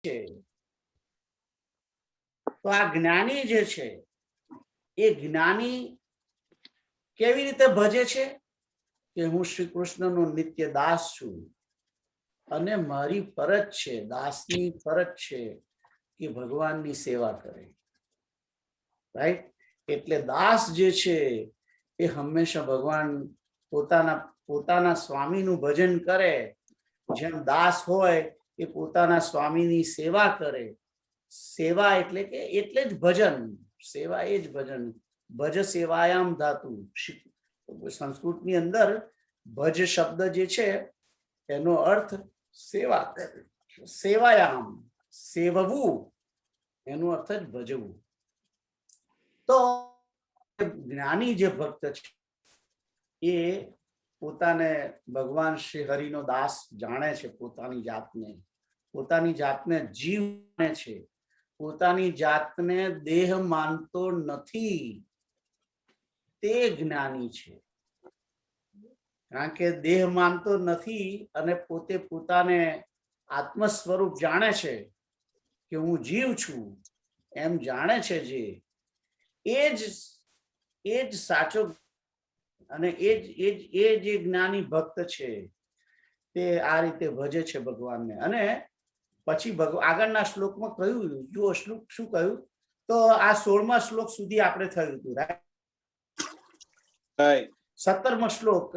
છે. તો આ જ્ઞાની જે છે એ જ્ઞાની કેવી રીતે ભજે છે કે હું શ્રી કૃષ્ણનો નિત્ય દાસ છું અને મારી ફરજ છે, દાસની ફરજ છે કે ભગવાનની સેવા કરે. રાઈટ? એટલે દાસ જે છે એ હંમેશા ભગવાન પોતાના સ્વામીનું ભજન કરે. જેમ દાસ હોય એ પોતાના સ્વામીની સેવા કરે. સેવા એટલે જ ભજન. સેવા એ જ ભજન. ભજ સેવાયામ ધાતુ. સંસ્કૃતની અંદર ભજ શબ્દ જે છે એનો અર્થ સેવા. સેવાયામ, સેવવું એનો અર્થ જ ભજવું. તો જ્ઞાની જે ભક્ત છે એ પોતાને ભગવાન શ્રી હરિનો દાસ જાણે છે. પોતાની જાતને જીવ માને છે. પોતાની જાતને દેહ માનતો નથી. તે જ્ઞાની છે. કારણ કે દેહ માનતો નથી અને પોતે પોતાને આત્મ સ્વરૂપ જાણે છે કે હું જીવ છું એમ જાણે છે. એ જ સાચો અને એ જે જ્ઞાની ભક્ત છે તે આ રીતે ભજે છે ભગવાનને. અને પછી આગળના શ્લોકમાં કહ્યું, જુઓ શ્લોક શું કહ્યું. તો આ 16મા શ્લોક સુધી આપણે થયું હતું. રાઈટ? 17મો શ્લોક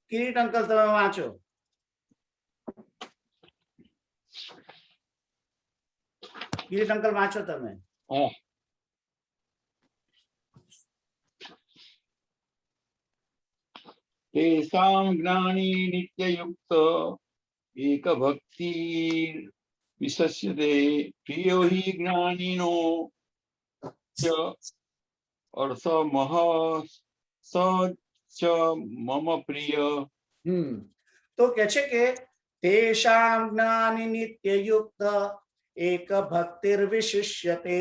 કિરીટ અંકલ તમે વાંચો. કિરીટ અંકલ વાંચો તમે. તેષાં જ્ઞાની નિત્યયુક્ત એક ભક્તિ વિશસ્યતે પ્રિયો હિ જ્ઞાનીનો અર્થ મહ સ મમ પ્રિય. તો કે છે કે તેષાં જ્ઞાની નિત્યયુક્ત એક ભક્તિર વિશિષ્યતે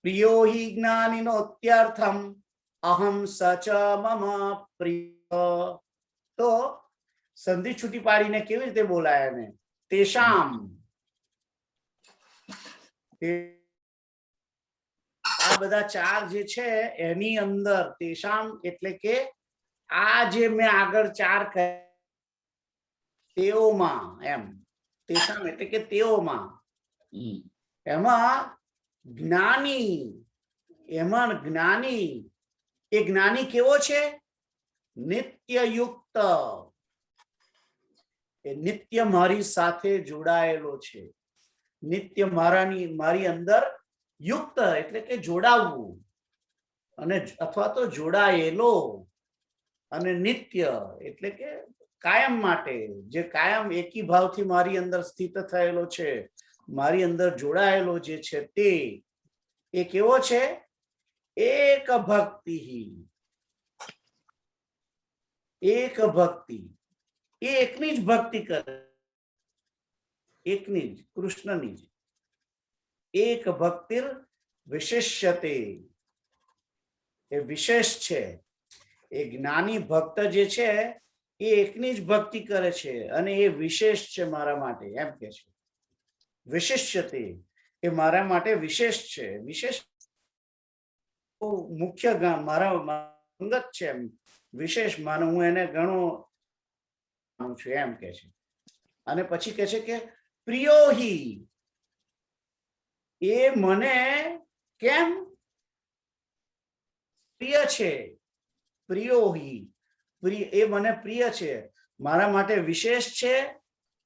પ્રિયો હિ જ્ઞાનિનોત્યર્થમ અહમ સચ મમ પ્રિય. તો સંધિ છૂટી પાડીને કેવી રીતે બોલાય એને? તેષામ. આ બધા ચાર જે છે એની અંદર તેષામ એટલે કે આ જે મેં આગળ ચાર કહ્યા તેઓમાં, એમ. તેષામ એટલે કે તેઓમાં. એમાં જ્ઞાની એ જ્ઞાની કેવો છે? નિત્યયુક્ત. એ નિત્ય મારી સાથે જોડાયેલો છે. નિત્ય મારી અંદર યુક્ત એટલે કે જોડાવવું, અને અથવા તો જોડાયેલો. અને નિત્ય એટલે કે કાયમ માટે, જે કાયમ એકી ભાવથી મારી અંદર સ્થિત થયેલો છે, મારી અંદર જોડાયેલો જે છે તે એ કેવો છે? એક ભક્તિ. એક ભક્તિ. એ એકની જ ભક્તિ કરે. એકની જ, કૃષ્ણની જ. એક ભક્તિર વિશિષ્યતે. એ વિશેષ છે. એ જ્ઞાની ભક્ત જે છે એ એકની જ ભક્તિ કરે છે અને એ વિશેષ છે મારા માટે, એમ કે છે. વિશિષ્યતે એ મારા માટે વિશેષ છે. વિશેષ મુખ્ય મારા અંગત છે. એમ વિશેષ માનો હું એને ઘણો છું એમ કે છે. અને પછી કે છે કે પ્રિયોહી, એ મને કેમ પ્રિય છે. પ્રિયોહી, એ મને પ્રિય છે, મારા માટે વિશેષ છે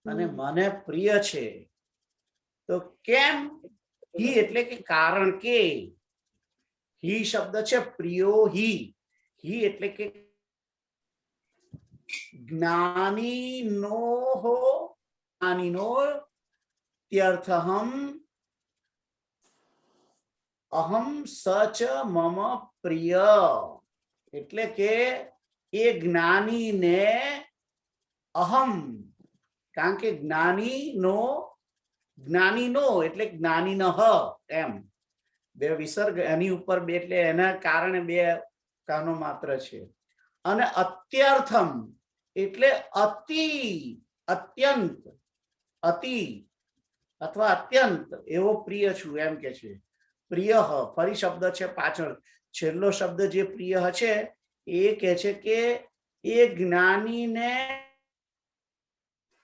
અને મને પ્રિય છે. તો કેમ? હી એટલે કે કારણ કે. હી શબ્દ છે પ્રિયોહી. હી એટલે કે જ્ઞાનીનો ત્યર્થહમ અહમ સચ મમ પ્રિય. એટલે કે એ જ્ઞાનીને અહમ, કારણ કે જ્ઞાનીનો એટલે જ્ઞાનીનઃ, એમ બે વિસર્ગ એની ઉપર બે, એટલે એના કારણે બે કાનો માત્ર છે. અને અત્યર્થમ એટલે અતિ, અત્યંત, અતિ અથવા અત્યંત એવો પ્રિય છું એમ કે છે. પ્રિય ફરી શબ્દ છે પાછળ, છેલ્લો શબ્દ જે પ્રિય છે એ કે છે કે એ જ્ઞાનીને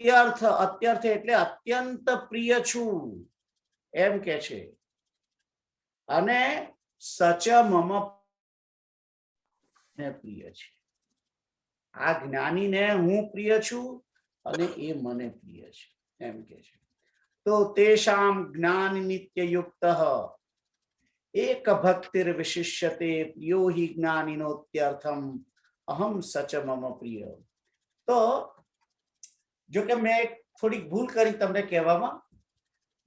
અત્યર્થ એટલે અત્યંત પ્રિય છું એમ કે છે. અને સચ મમ પ્રિય છે. આ જ્ઞાનીને હું પ્રિય છું અને એ મને પ્રિય છે એમ કે છે. તો તેષામ જ્ઞાન નિત્ય યુક્ત એક ભક્તિર વિશિષ્યતે પ્રિયો હિ જ્ઞાનિનોત્યર્થમ અહમ સચ મમ પ્રિય. તો જો કે મેં થોડીક ભૂલ કરી તમને કહેવામાં.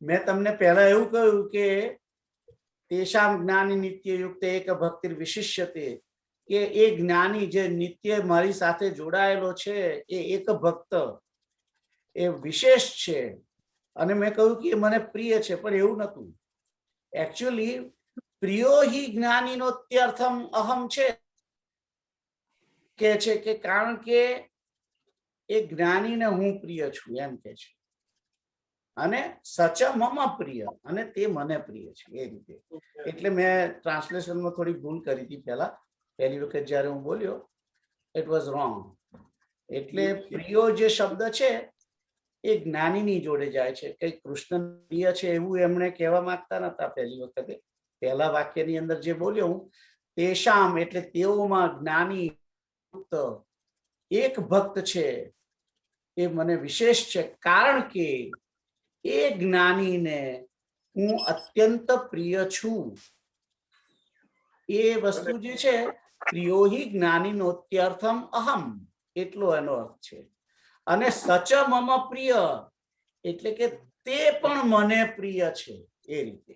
મેં તમને પહેલા એવું કહ્યું કે તેષામ જ્ઞાની નિત્ય યુક્ત એક ભક્તિર વિશિષ્યતે, કે એ જ્ઞાની જે નિત્ય મારી સાથે જોડાયેલો છે એ એક ભક્ત એ વિશેષ છે. અને મેં કહ્યું કે મને પ્રિય છે, પણ એવું નતું. એકચ્યુઅલી પ્રિયો હિ જ્ઞાનિનોત્યર્થમ અહમ છે કે કારણ કે એ જ્ઞાનીને હું પ્રિય છું એમ કે છે. અને સચ મમ પ્રિય, અને તે મને પ્રિય છે એ રીતે. એટલે મેં ટ્રાન્સલેશનમાં થોડી ભૂલ કરી હતી પહેલી વખત જ્યારે હું બોલ્યો, ઇટ વોઝ રોંગ. એટલે પ્રિયો જે શબ્દ છે એ જ્ઞાનીની જોડે જાય છે. કઈ કૃષ્ણ પ્રિય છે એવું એમણે કહેવા માંગતા નતા પહેલી વખતે. પહેલા વાક્યની અંદર જે બોલ્યો હું, તેષામ એટલે તેઓમાં જ્ઞાની એક ભક્ત છે એ મને વિશેષ છે, કારણ કે એ જ્ઞાનીને હું અત્યંત પ્રિય છું. એ વસ્તુ જે છે પ્રિયો હિ જ્ઞાનિનોત્યર્થમ અહમ, એટલો એનો અર્થ છે. અને સચ મમ પ્રિય એટલે કે તે પણ મને પ્રિય છે એ રીતે.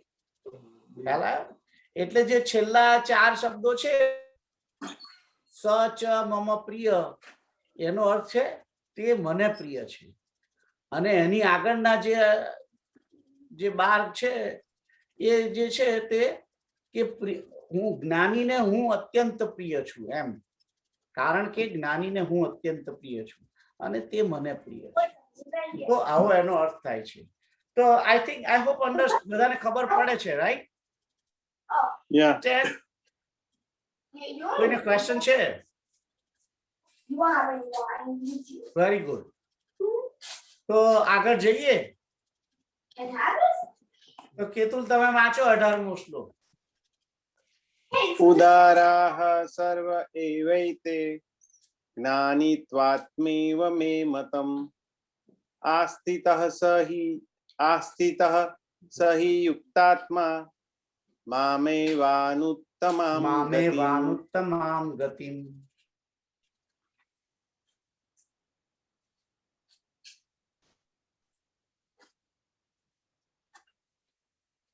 એટલે જે છેલ્લા 4 શબ્દો છે સચ મમ પ્રિય, એનો અર્થ છે તે મને પ્રિય છે. અને એની આગળના જે 12 છે એ જે છે તે કે હું જ્ઞાનીને હું અત્યંત પ્રિય છું એમ. કારણ કે જ્ઞાનીને હું અત્યંત પ્રિય છું અને તે મને પ્રિય છે. તો આવો એનો અર્થ થાય છે. તો આઈ હોપ બધાને ખબર પડે છે, રાઈટ? કોઈને ક્વેશ્ચન છે? Very good. તો આગળ જઈએ. તો કેતુલ તમે વાંચો 18મો શ્લોક. ઉદારાહ સર્વ એવૈતે જ્ઞાનિત્વાત્મેવ મે મતમ આસ્થિતઃ સહિ યુક્તાત્મા મામેવાનુત્તમામ ગતિમ.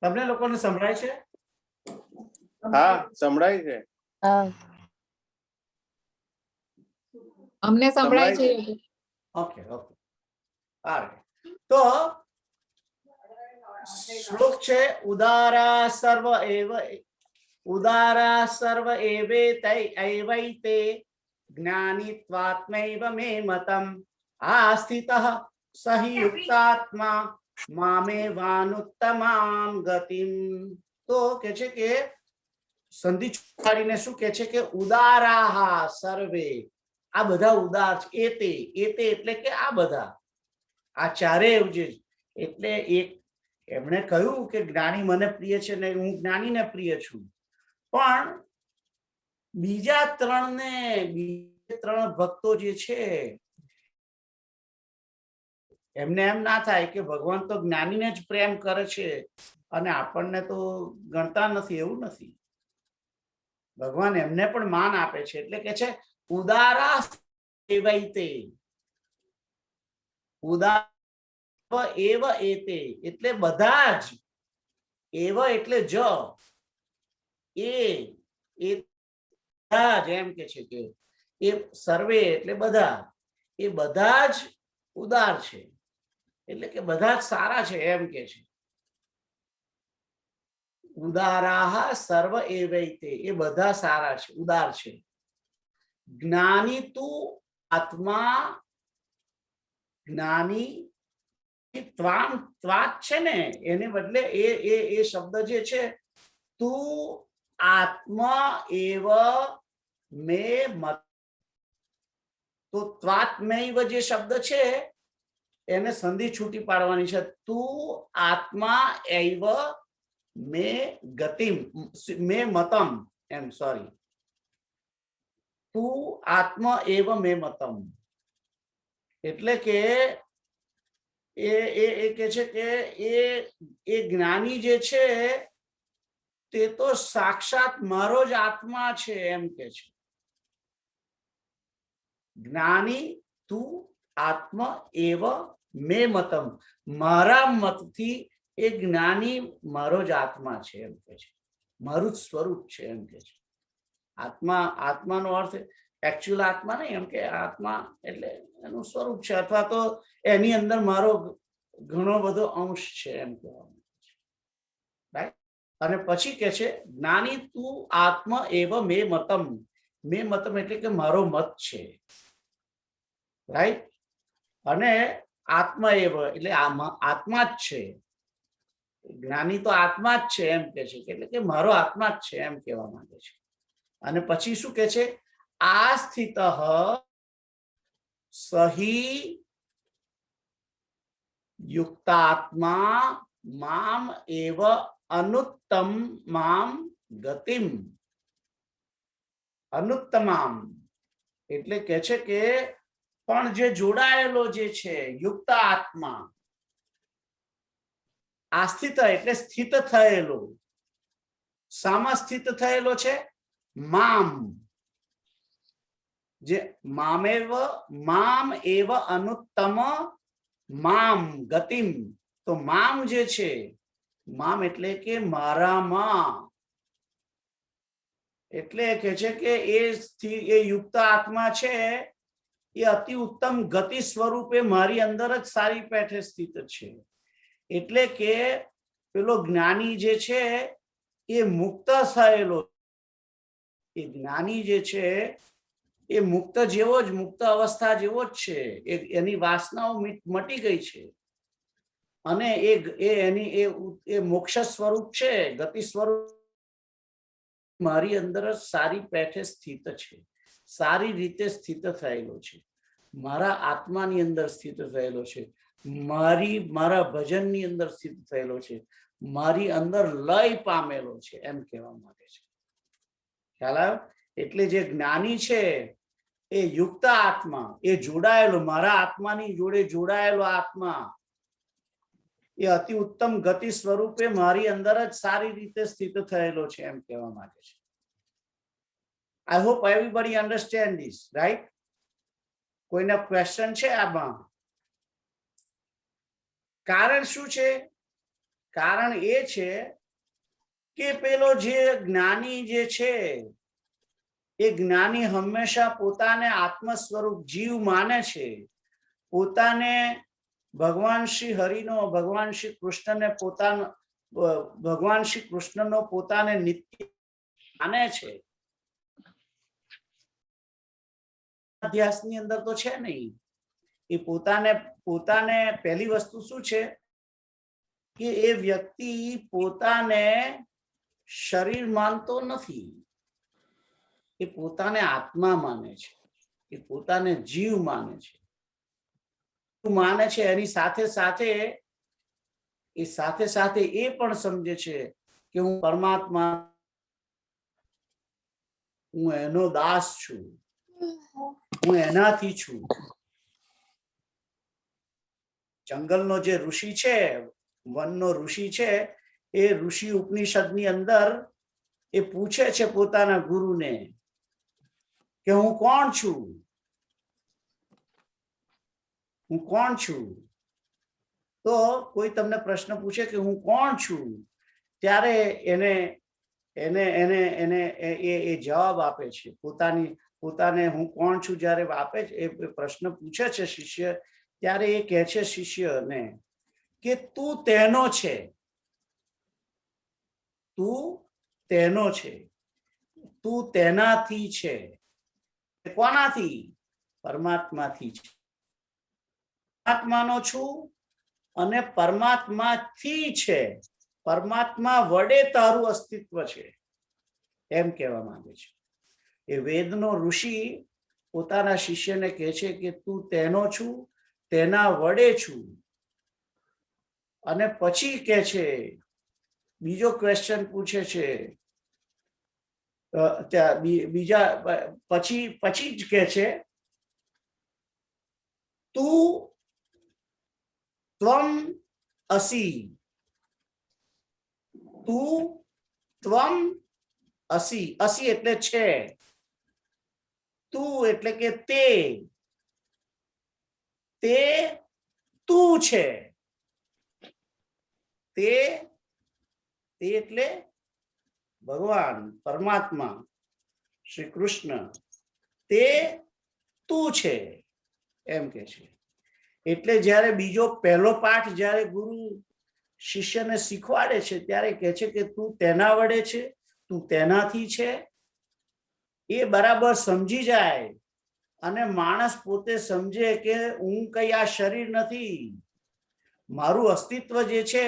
તમને લોકોને સંભળાય છે? હા, સંભળાય છે. અમને સંભળાય છે. ઓકે. તો શ્લોક છે ઉદારા સર્વ એવૈતે જ્ઞાનિત્વાત્મૈવ મે મતમ આસ્થિતઃ સહિ યુક્તાત્મા મામેવાનુત્તમામ ગતિમ. તો કે છે કે સંધિ છોડીને શું કે છે કે ઉદારાહ સર્વે, આ બધા ઉદાર છે. એતે એટલે કે આ બધા, આ ચારેય જે એટલે એક એમણે કહ્યું કે જ્ઞાની મને પ્રિય છે ને હું જ્ઞાનીને પ્રિય છું. પણ બીજા 3 ભક્તો જે છે એમને એમ ના થાય કે ભગવાન તો જ્ઞાનીને જ પ્રેમ કરે છે અને આપણને તો ગણતા નથી. એવું નથી. ભગવાન એમને પણ માન આપે છે. એટલે કે છે ઉદારા એવૈતે, ઉદાર એવ એતે એટલે બધા જ, એવ એટલે જ, એ બધા જ એમ કે છે કે એ સર્વે એટલે બધા, એ બધા જ ઉદાર છે. એટલે કે બધા જ સારા છે એમ કે છે. ઉદારાહ સર્વ એવૈતે, એ બધા સારા છે, ઉદાર છે. જ્ઞાની તુ આત્મા, જ્ઞાની ત્વામ ત્વાત છે ને એને બદલે એ શબ્દ જે છે તું આત્મા એવ મે મત, તો ત્વાત્મૈવ જે શબ્દ છે એને સંધિ છૂટી પાડવાની છે. તું આત્મા એવ મે ગતિમ મે મતમ, એમ સોરી, તું આત્મા એવ મે મતમ, એટલે કે એ કે છે કે એ જ્ઞાની જે છે તે તો સાક્ષાત મારો જ આત્મા છે એમ કે છે. જ્ઞાની તું આત્મા એવ મે મતમ, મારા મતથી એ જ્ઞાની મારો જ આત્મા છે એમ કે છે, મારું જ સ્વરૂપ છે એમ કે છે. આત્મા, આત્માનો અર્થ એકચ્યુઅલ આત્મા નહીં, એમ કે આત્મા એટલે એનું સ્વરૂપ છે, અથવા તો એની અંદર મારો ઘણો બધો અંશ છે એમ કહેવાનું છે, રાઈટ. અને પછી કે છે જ્ઞાની તું આત્મા એવ મે મતમ, મે મતમ એટલે કે મારો મત છે, રાઈટ. અને આત્મા એવ એટલે આત્મા જ છે, જ્ઞાની તો આત્મા જ છે એમ કે છે, એટલે કે મારો આત્મા જ છે એમ કહેવા માંગે છે. અને પછી શું કે છે, આ સ્થિત સહી યુક્તાત્મા મામ એવ અનુત્તમ મામ ગતિમ, અનુત્તમામ એટલે કે છે કે પણ જે જોડાયેલો જે છે યુક્ત આત્મા, આસ્થિત એટલે સ્થિત થયેલો, સામા સ્થિત થયેલો છે, મામ, જે મામેવ મામ એવ અનુત્તમ મામ ગતિમ, તો મામ જે છે, મામ એટલે કે મારામાં, એટલે કે છે કે એ યુક્ત આત્મા છે એ અતિ ઉત્તમ ગતિ સ્વરૂપે મારી અંદર જ સારી પેઠે સ્થિત છે. એટલે કે પેલો જ્ઞાની જે છે એ મુક્ત થયેલો, એ જ્ઞાની જે છે એ મુક્ત જેવો જ, મુક્ત અવસ્થા જેવો જ છે, એની વાસનાઓ મટી ગઈ છે, અને એ મોક્ષ સ્વરૂપ છે, ગતિ સ્વરૂપ મારી અંદર જ સારી પેઠે સ્થિત છે, સારી રીતે સ્થિત થયેલો છે, મારા આત્માની અંદર સ્થિત થયેલો છે, મારા ભજનની અંદર સ્થિત થયેલો છે, મારી અંદર લય પામેલો છે એમ કહેવા માંગે છે. ખ્યાલ આવ્યો? એટલે જે જ્ઞાની છે એ યુક્ત આત્મા, એ જોડાયેલો, મારા આત્માની જોડે જોડાયેલો આત્મા, એ અતિ ઉત્તમ ગતિ સ્વરૂપે મારી અંદર જ સારી રીતે સ્થિત થયેલો છે એમ કહેવા માંગે છે. I hope everybody understand this, right? કોઈના ક્વેશ્ચન છે આમાં? કારણ શું છે? કારણ એ છે કે પેલો જે જ્ઞાની જે છે એ જ્ઞાની હંમેશા પોતાને આત્મ સ્વરૂપ જીવ માને છે, પોતાને ભગવાન શ્રી હરિનો, ભગવાન શ્રી કૃષ્ણને પોતાનો, ભગવાન શ્રી કૃષ્ણનો પોતાને નિત્ય માને છે. અધ્યાસની અંદર તો છે નહીં. એ પોતાને પહેલી વસ્તુ શું છે કે એ વ્યક્તિ પોતાને શરીર માનતો નથી, એ પોતાને આત્મા માને છે, એ પોતાને જીવ માને છે, માને છે. એની સાથે સાથે એ પણ સમજે છે કે હું પરમાત્મા, હું એનો દાસ છું, હું એનાથી છું. જંગલનો જે ઋષિ છે, વનનો ઋષિ છે, એ ઋષિ ઉપનિષદની અંદર એ પૂછે છે પોતાના ગુરુને કે હું કોણ છું, હું કોણ છું. તો કોઈ તમને પ્રશ્ન પૂછે કે હું કોણ છું, ત્યારે એ જવાબ આપે છે, પોતાને હું કોણ છું જ્યારે આપે છે, એ પ્રશ્ન પૂછે છે શિષ્ય, ત્યારે એ કહે છે શિષ્યને કે તું તેનો છે, તું તેનો છે, તું તેનાથી છે. કોનાથી? પરમાત્માથી છે. આત્માનો છું અને પરમાત્માથી છે, પરમાત્મા વડે તારું અસ્તિત્વ છે એમ કહેવા માંગે છે. એ વેદનો ઋષિ પોતાના શિષ્યને કહે છે કે તું તેનો છું, તેના વડે છું. અને પછી કહે છે, બીજો ક્વેશ્ચન પૂછે છે, બીજા પછી જ કહે છે તું ત્વમ અસી, તું ત્વમ અસી. અસી એટલે છે, તું એટલે કે તે તું છે. તે એટલે ભગવાન પરમાત્મા શ્રી કૃષ્ણ, તે તું છે એમ કે છે. એટલે જ્યારે બીજો પહેલો પાઠ જ્યારે ગુરુ શિષ્યને શીખવાડે છે ત્યારે કહે છે કે તું તેના વડે છે, તું તેનાથી છે. એ બરાબર સમજી જાય અને માણસ પોતે સમજે કે હું કઈ આ શરીર નથી, મારું અસ્તિત્વ જે છે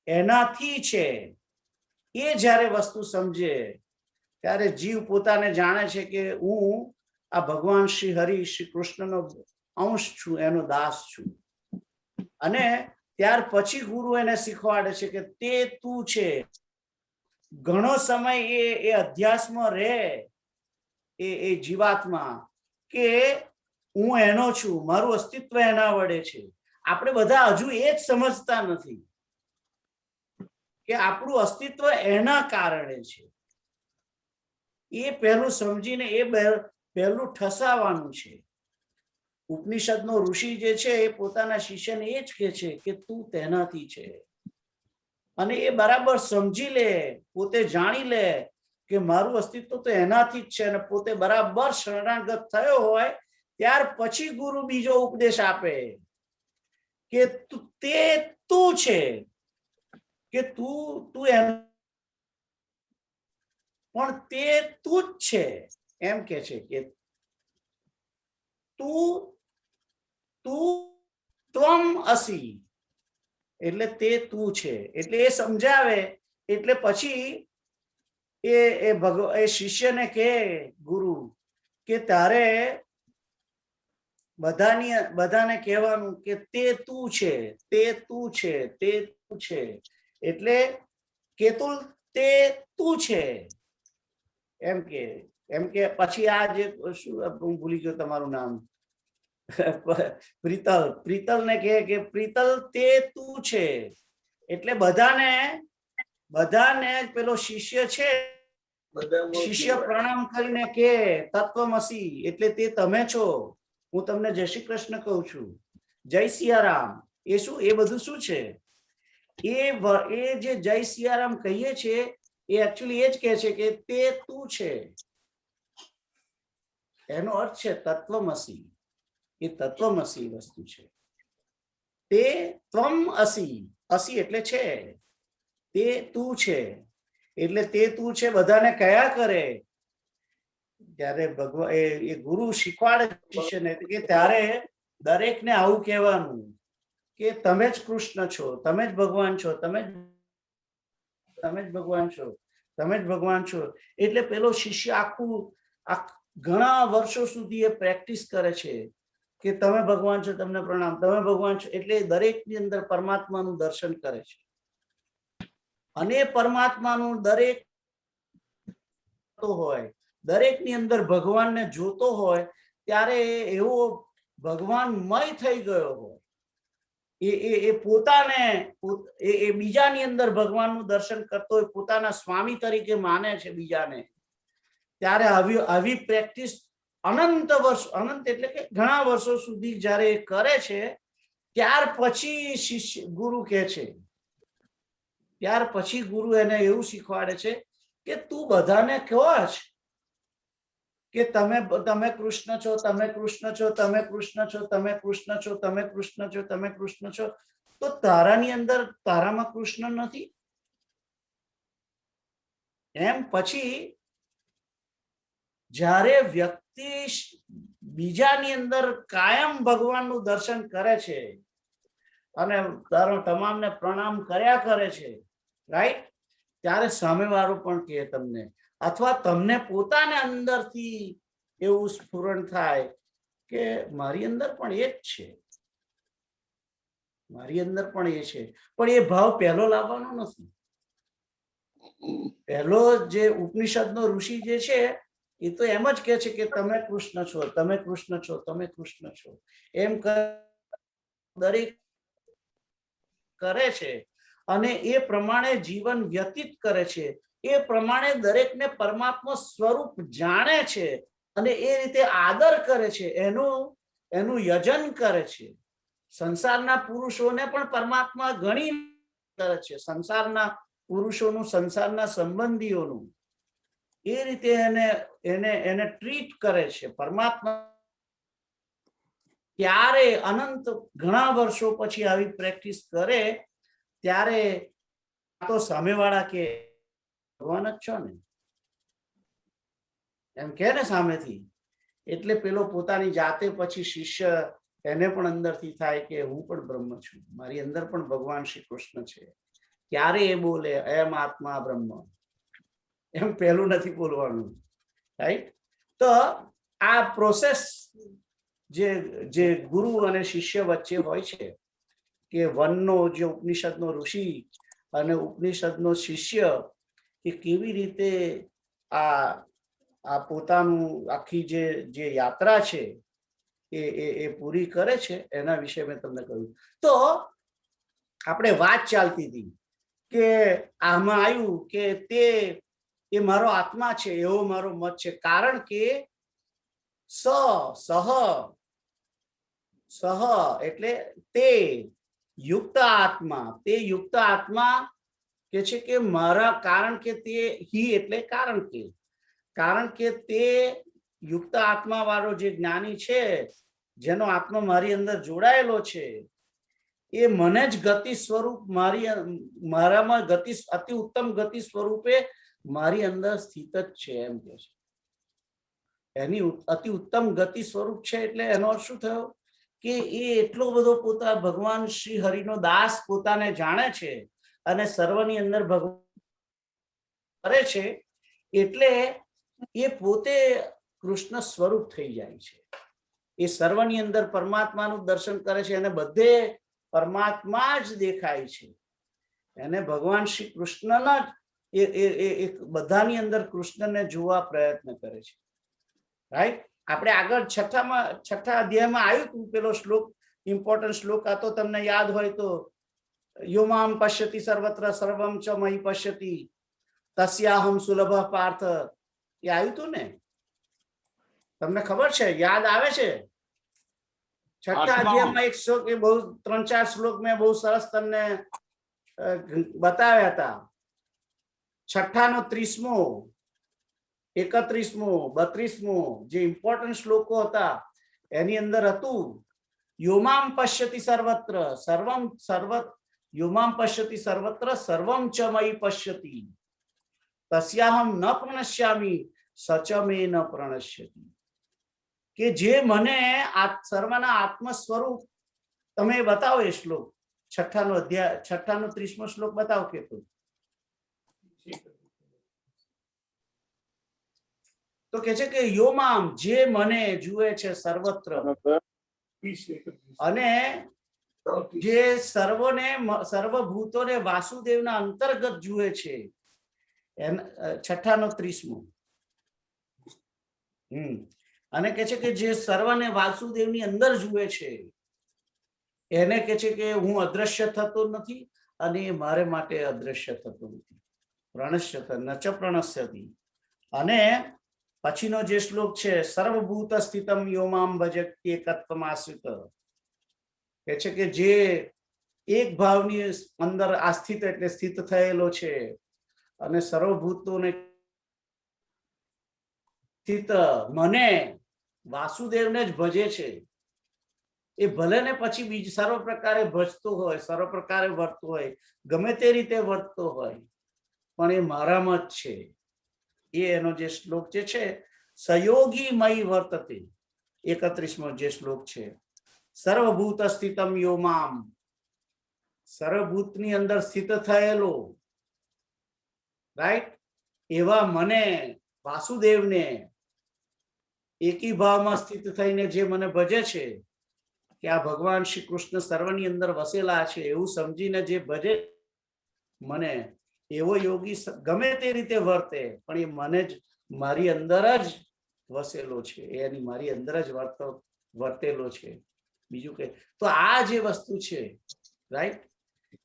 એનાથી છે. એ જ્યારે વસ્તુ સમજે ત્યારે જીવ પોતાને જાણે છે કે હું આ ભગવાન શ્રી હરિ શ્રી કૃષ્ણનો અંશ છું, એનો દાસ છું. અને ત્યાર પછી ગુરુ એને શીખવાડે છે કે તે તું છે. ઘણો સમય એ અધ્યાસમાં રહે એ જીવાત્મા કે હું એનો છું, મારું અસ્તિત્વ એના વડે છે. આપણે બધા હજુ એ જ સમજતા નથી કે આપણું અસ્તિત્વ એના કારણે છે. એ પહેલું સમજીને એ પહેલું ઠસાવાનું છે. ઉપનિષદનો ઋષિ જે છે એ પોતાના શિષ્યને એ જ કહે છે કે તું તેનાથી છે. અને એ બરાબર સમજી લે, પોતે જાણી લે કે મારું અસ્તિત્વ તો એનાથી જ છે, અને પોતે બરાબર શરણાગત થયો હોય ત્યાર પછી ગુરુ બીજો ઉપદેશ આપે કે તે તું છે, કે તું એમ પણ તે તું જ છે એમ કે છે કે ત્વમ અસી એટલે તે તું છે. એટલે એ સમજાવે એટલે પછી એ શિષ્યને કહે ગુરુ કે તારે બધાને કહેવાનું કે તે તું છે, તે તું છે, તે તું છે. એટલે કેતુલ તે તું છે એમ કે પછી આ જે શું હું ભૂલી ગયો તમારું નામ, પ્રીતલ ને કે પ્રીતલ તે તું છે. એટલે બધાને પેલો શિષ્ય છે, શિષ્ય પ્રણામ કરીને કે તત્વમસી એટલે તે તમે છો, હું તમને જય શ્રી કૃષ્ણ કહું છું, જય સિયારામ. એ શું, એ બધું શું છે? એ જે જય સિયારામ કહીએ છીએ એ એકચ્યુઅલી એ જ કહે છે કે તે તું છે. એનો અર્થ છે તત્વમસી. એ તત્વમસી વસ્તુ છે. તે ત્વમ અસી, અસી એટલે છે, તે તું છે. એટલે તે તું છે બધાને કયા કરે ત્યારે ભગવાન એ ગુરુ શીખવાડે શિષ્યને કે ત્યારે દરેકને આવું કહેવાનું કે તમે જ કૃષ્ણ છો, તમે જ ભગવાન છો, તમે જ ભગવાન છો, તમે જ ભગવાન છો. એટલે પેલો શિષ્ય આખું ઘણા વર્ષો સુધી એ પ્રેક્ટિસ કરે છે કે તમે ભગવાન છો, તમને પ્રણામ, તમે ભગવાન છો. એટલે દરેકની અંદર પરમાત્માનું દર્શન કરે છે. અને પરમાત્માનું દરેક હોય, દરેકની અંદર ભગવાનને જોતો હોય ત્યારે એવો ભગવાનમય થઈ ગયો હોય, એ પોતાને એ બીજાની અંદર ભગવાનનું દર્શન કરતો હોય, પોતાના સ્વામી તરીકે માને છે બીજાને. ત્યારે આવી પ્રેક્ટિસ અનંત વર્ષ, અનંત એટલે કે ઘણા વર્ષો સુધી જ્યારે કરે છે ત્યાર પછી શિષ્ય ગુરુ કહે છે, ત્યાર પછી ગુરુ એને એવું શીખવાડે છે કે તું બધાને કહો જ કે તમે કૃષ્ણ છો, તમે કૃષ્ણ છો, તમે કૃષ્ણ છો, તમે કૃષ્ણ છો, તમે કૃષ્ણ છો, તમે કૃષ્ણ છો. તો તારાની અંદર તારામાં કૃષ્ણ નથી એમ. પછી જ્યારે વ્યક્તિ બીજાની અંદર કાયમ ભગવાનનું દર્શન કરે છે અને તમામને પ્રણામ કર્યા કરે છે, રાઈટ, ત્યારે સામેવાળો પણ કહે તમને, અથવા તમને પોતાને અંદરથી એવું સ્ફુરણ થાય કે મારી અંદર પણ એ જ છે, મારી અંદર પણ એ છે. પણ એ ભાવ પહેલો લાવવાનો નથી. પહેલો જે ઉપનિષદનો ઋષિ જે છે એ તો એમ જ કહે છે કે તમે કૃષ્ણ છો, તમે કૃષ્ણ છો, તમે કૃષ્ણ છો, એમ દરેક કરે છે અને એ પ્રમાણે જીવન વ્યતીત કરે છે. એ પ્રમાણે દરેકને પરમાત્મા સ્વરૂપ જાણે છે અને એ રીતે આદર કરે છે, એનું યજન કરે છે. સંસારના પુરુષોને પણ પરમાત્મા ઘણી કરે છે, સંસારના પુરુષોનું, સંસારના સંબંધીઓનું એ રીતે એને ટ્રીટ કરે છે. પરમાત્મા ત્યારે અનંત ઘણા વર્ષો પછી આવી પ્રેક્ટિસ કરે ત્યારે તો સામેવાળા કે ભગવાન જ છો ને, એમ કે ને સામેથી. એટલે પેલો પોતાની જાતે પછી શિષ્ય એને પણ અંદરથી થાય કે હું પણ બ્રહ્મ છું, મારી અંદર પણ ભગવાન શ્રી કૃષ્ણ છે. ત્યારે એ બોલે અયમ આત્મા બ્રહ્મ, એમ પહેલું નથી બોલવાનું, રાઈટ. તો આ પ્રોસેસ જે ગુરુ અને શિષ્ય વચ્ચે હોય છે કે વનનો જે ઉપનિષદનો ઋષિ અને ઉપનિષદનો શિષ્ય એ કેવી રીતે આ પોતાનું આખી જે યાત્રા છે એ પૂરી કરે છે, એના વિશે મેં તમને કહ્યું. તો આપણે વાત ચાલતી હતી કે આમાં આવ્યું કે તે એ મારો આત્મા છે એવો મારો મત છે, કારણ કે સહ એટલે તે યુક્ત આત્મા, તે યુક્ત આત્મા કે છે કે મારા, કારણ કે તે હી એટલે કારણ કે તે યુક્ત આત્મા વાળો જે જ્ઞાની છે, જેનો આત્મા મારી અંદર જોડાયેલો છે, એ મને જ ગતિ સ્વરૂપ મારામાં ગતિ, અતિ ઉત્તમ ગતિ સ્વરૂપે મારી અંદર સ્થિત જ છે, એમ કે છે. એની અતિ ઉત્તમ ગતિ સ્વરૂપ છે એટલે એનો અર્થ શું થયો કે એ એટલો બધો પોતા ભગવાન શ્રી હરિનો દાસ પોતાને જાણે છે અને સર્વની અંદર ભગવાન કરે છે, એટલે એ પોતે કૃષ્ણ સ્વરૂપ થઈ જાય છે. એ સર્વની અંદર પરમાત્માનું દર્શન કરે છે અને બધે પરમાત્મા જ દેખાય છે. એને ભગવાન શ્રી કૃષ્ણના જ બધાની અંદર કૃષ્ણને જોવા પ્રયત્ન કરે છે, રાઈટ. આપણે આગળ છઠ્ઠા અધ્યાયમાં આવ્યું હતું પેલો શ્લોક, ઇમ્પોર્ટન્ટ શ્લોક હતો, તમને યાદ હોય તો, યોમામ પશ્યતિ સર્વત્ર સર્વમ ચ મહી પશ્યતિ તસ્યાહમ સુલભ પાર્થ, એ આવ્યું હતું ને? તમને ખબર છે? યાદ આવે છે? છઠ્ઠા અધ્યાયમાં એક શ્લોક, એ બહુ 3-4 શ્લોક મેં બહુ સરસ તમને બતાવ્યા હતા. છઠ્ઠાનો 30મો, 31મો, 32મો જે ઇમ્પોર્ટન્ટ શ્લોકો હતા એની અંદર હતું યોમામ પશ્યતિ સર્વત્ર યોમામ પશ્યતિ સર્વત્ર સર્વમ ચ મયી પશ્યતિ તસ્યાહમ ન પ્રણશ્યામિ સચ મે ન પ્રણશ્યતિ. કે જે મને સર્વના આત્મ સ્વરૂપ, તમે બતાવો એ શ્લોક, છઠ્ઠાનો અધ્યાય, છઠ્ઠાનો 30મો શ્લોક બતાવો કે તો કે છે કે યોમામ, જે મને જુએ છે સર્વત્ર, અને જે સર્વભૂતોને વાસુદેવના અંતર્ગત જુએ છે, છઠ્ઠાનો 30મો. અને કે છે કે જે સર્વને વાસુદેવની અંદર જુએ છે એને કે છે કે હું અદ્રશ્ય થતો નથી અને મારે માટે અદ્રશ્ય થતો નથી. પ્રણશ્યત ન ચ પ્રણશ્યતિ. અને પછીનો જે શ્લોક છે સર્વભૂત સ્થિતમ યોમામ ભજતિ એકત્વમાશ્રિત, કે છે કે જે એક ભાવની અંદર આસ્થિત એટલે સ્થિત થયેલો છે અને સર્વભૂતોને સ્થિત મને વાસુદેવને જ ભજે છે, એ ભલે ને પછી બીજ સર્વ પ્રકારે ભજતો હોય, સર્વ પ્રકારે વર્તતો હોય, ગમે તે રીતે વર્તતો હોય, પણ એ મારામાં જ છે. એ એનો જે શ્લોક જે છે સયોગી મય વર્તતે, 31મો જે શ્લોક છે, સર્વભૂત સ્થિતમ યો મામ, સર્વભૂતની અંદર સ્થિત થયેલો, રાઈટ, એવા મને વાસુદેવને એકી ભાવમાં સ્થિત થઈને જે મને ભજે છે, કે આ ભગવાન શ્રી કૃષ્ણ સર્વની અંદર વસેલા છે એવું સમજીને જે ભજે મને, એવો યોગી ગમે તે રીતે વર્તે પણ એ મને જ મારી અંદર જ વસેલો છે, એની મારી અંદર જ વર્તેલો છે. બીજું કે તો આ જે વસ્તુ છે, રાઈટ,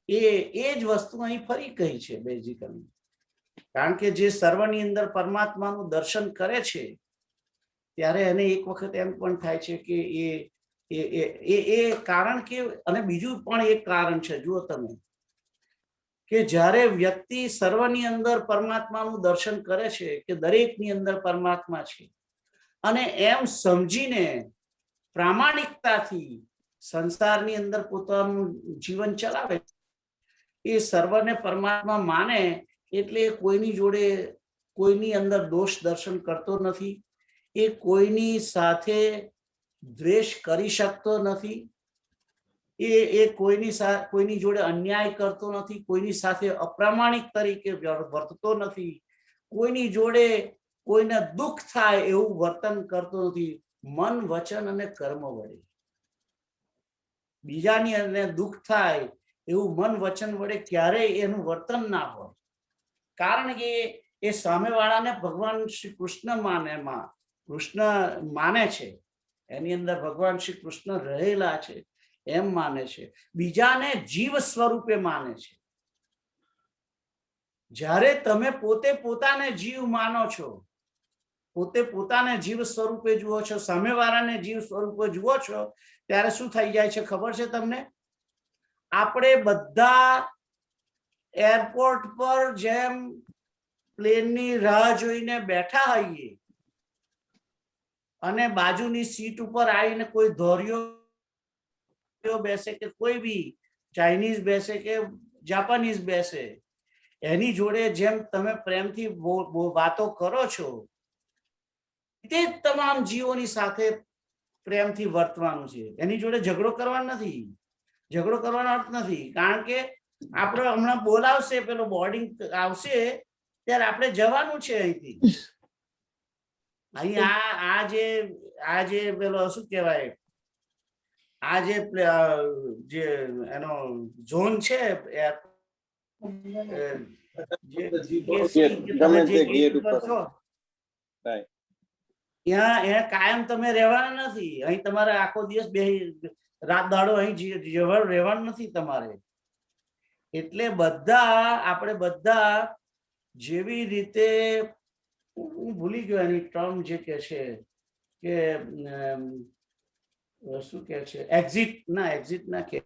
એ જ વસ્તુ અહીં ફરી કહી છે બેઝિકલી. કારણ કે જે સર્વની અંદર પરમાત્માનું દર્શન કરે છે ત્યારે એને એક વખત એમ પણ થાય છે કે એ કારણ કે, અને બીજું પણ એક કારણ છે, જુઓ તમે, કે જ્યારે વ્યક્તિ સર્વની અંદર પરમાત્માનું દર્શન કરે છે કે દરેકની અંદર પરમાત્મા છે, અને એમ સમજીને પ્રામાણિકતાથી સંસારની અંદર પોતાનું જીવન ચલાવે, એ સર્વને પરમાત્મા માને એટલે કોઈની જોડે કોઈની અંદર દોષ દર્શન કરતો નથી, એ કોઈની સાથે દ્વેષ કરી શકતો નથી, એ કોઈની જોડે અન્યાય કરતો નથી, કોઈની સાથે અપ્રામાણિક તરીકે વર્તતો નથી, કોઈની જોડે કોઈને દુઃખ થાય એવું વર્તન કરતો નથી, મન વચન અને કર્મ વડે. બીજાની અંદર દુઃખ થાય એવું મન વચન વડે ક્યારેય એનું વર્તન ના હોય, કારણ કે એ સામેવાળાને ભગવાન શ્રી કૃષ્ણ માને છે, એની અંદર ભગવાન શ્રી કૃષ્ણ રહેલા છે એમ માને છે, બીજાને જીવ સ્વરૂપે માને છે. જ્યારે તમે પોતે પોતાને જીવ માનો છો, પોતે પોતાને જીવ સ્વરૂપે જુઓ છો, સામેવાળાને જીવ સ્વરૂપે જુઓ છો, ત્યારે શું થઈ જાય છે ખબર છે તમને? આપણે બધા એરપોર્ટ પર જેમ પ્લેનની રાહ જોઈને બેઠા હોઈએ અને બાજુની સીટ ઉપર આવીને કોઈ ધોરિયો બેસે કે કોઈ બી ચાઇનીઝ બેસે કે જાપાનીઝ બેસે, એની જોડે જેમ તમે પ્રેમથી વાતો કરો છો, તે તમામ જીવોની સાથે પ્રેમથી વર્તવાનું છે. એની જોડે ઝઘડો કરવાનો નથી, ઝઘડો કરવાનો અર્થ નથી, કારણ કે આપણે હમણાં બોલાવશે, પેલો બોર્ડિંગ આવશે ત્યારે આપણે જવાનું છે અહીંથી. અહીં આ જે પેલો શું કહેવાય, આ જે એનો ઝોન છે, ત્યાં કાયમ તમે રહેવાના નથી. અહીં તમારે આખો દિવસ રાત દાડો અહીં રહેવાનું નથી તમારે. એટલે આપણે બધા જેવી રીતે, હું ભૂલી ગયો એની ટર્મ જે કે છે કે શું કે છે, એક્ઝિટ ના કે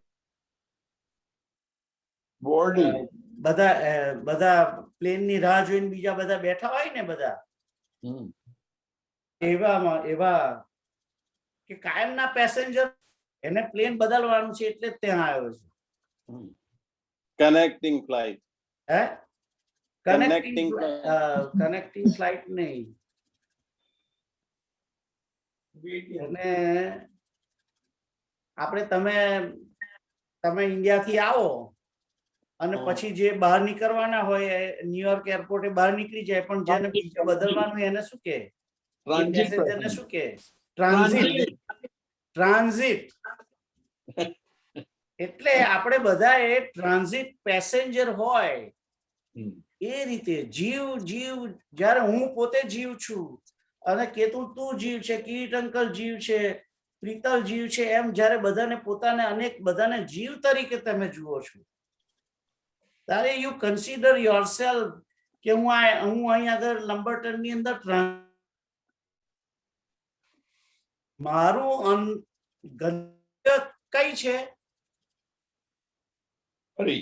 બોર્ડિંગ, બધા પ્લેનની રાહ જોઈને બીજા બધા બેઠા હોય ને, બધા એવા કે કાયમના પેસેન્જર, એને પ્લેન બદલવાનું છે એટલે ત્યાં આવ્યો છે. કનેક્ટિંગ ફ્લાઇટ, હે કનેક્ટિંગ ફ્લાઇટ નહીં. અને આપણે તમે ઇન્ડિયાથી આવો અને પછી જે બહાર નીકળવાના હોય ન્યુયોર્ક એરપોર્ટે બહાર નીકળી જાય, પણ જેને બીજું બદલવાનું એને શું કે, શું કે ટ્રાન્ઝિટ. એટલે આપણે બધા એ ટ્રાન્ઝિટ પેસેન્જર હોય એ રીતે જીવ જ્યારે હું પોતે જીવ છું અને કેતું તું જીવ છે, કિરીટ અંકલ જીવ છે, પ્રીતલ જીવ છે, એમ જ્યારે બધાને બધાને જીવ તરીકે તમે જુઓ છો, ત્યારે યુ કન્સિડર યોરસેલ્ફ કે હું અહીં આગળ લંબરટન ની અંદર મારું ગંતવ્ય કઈ છે,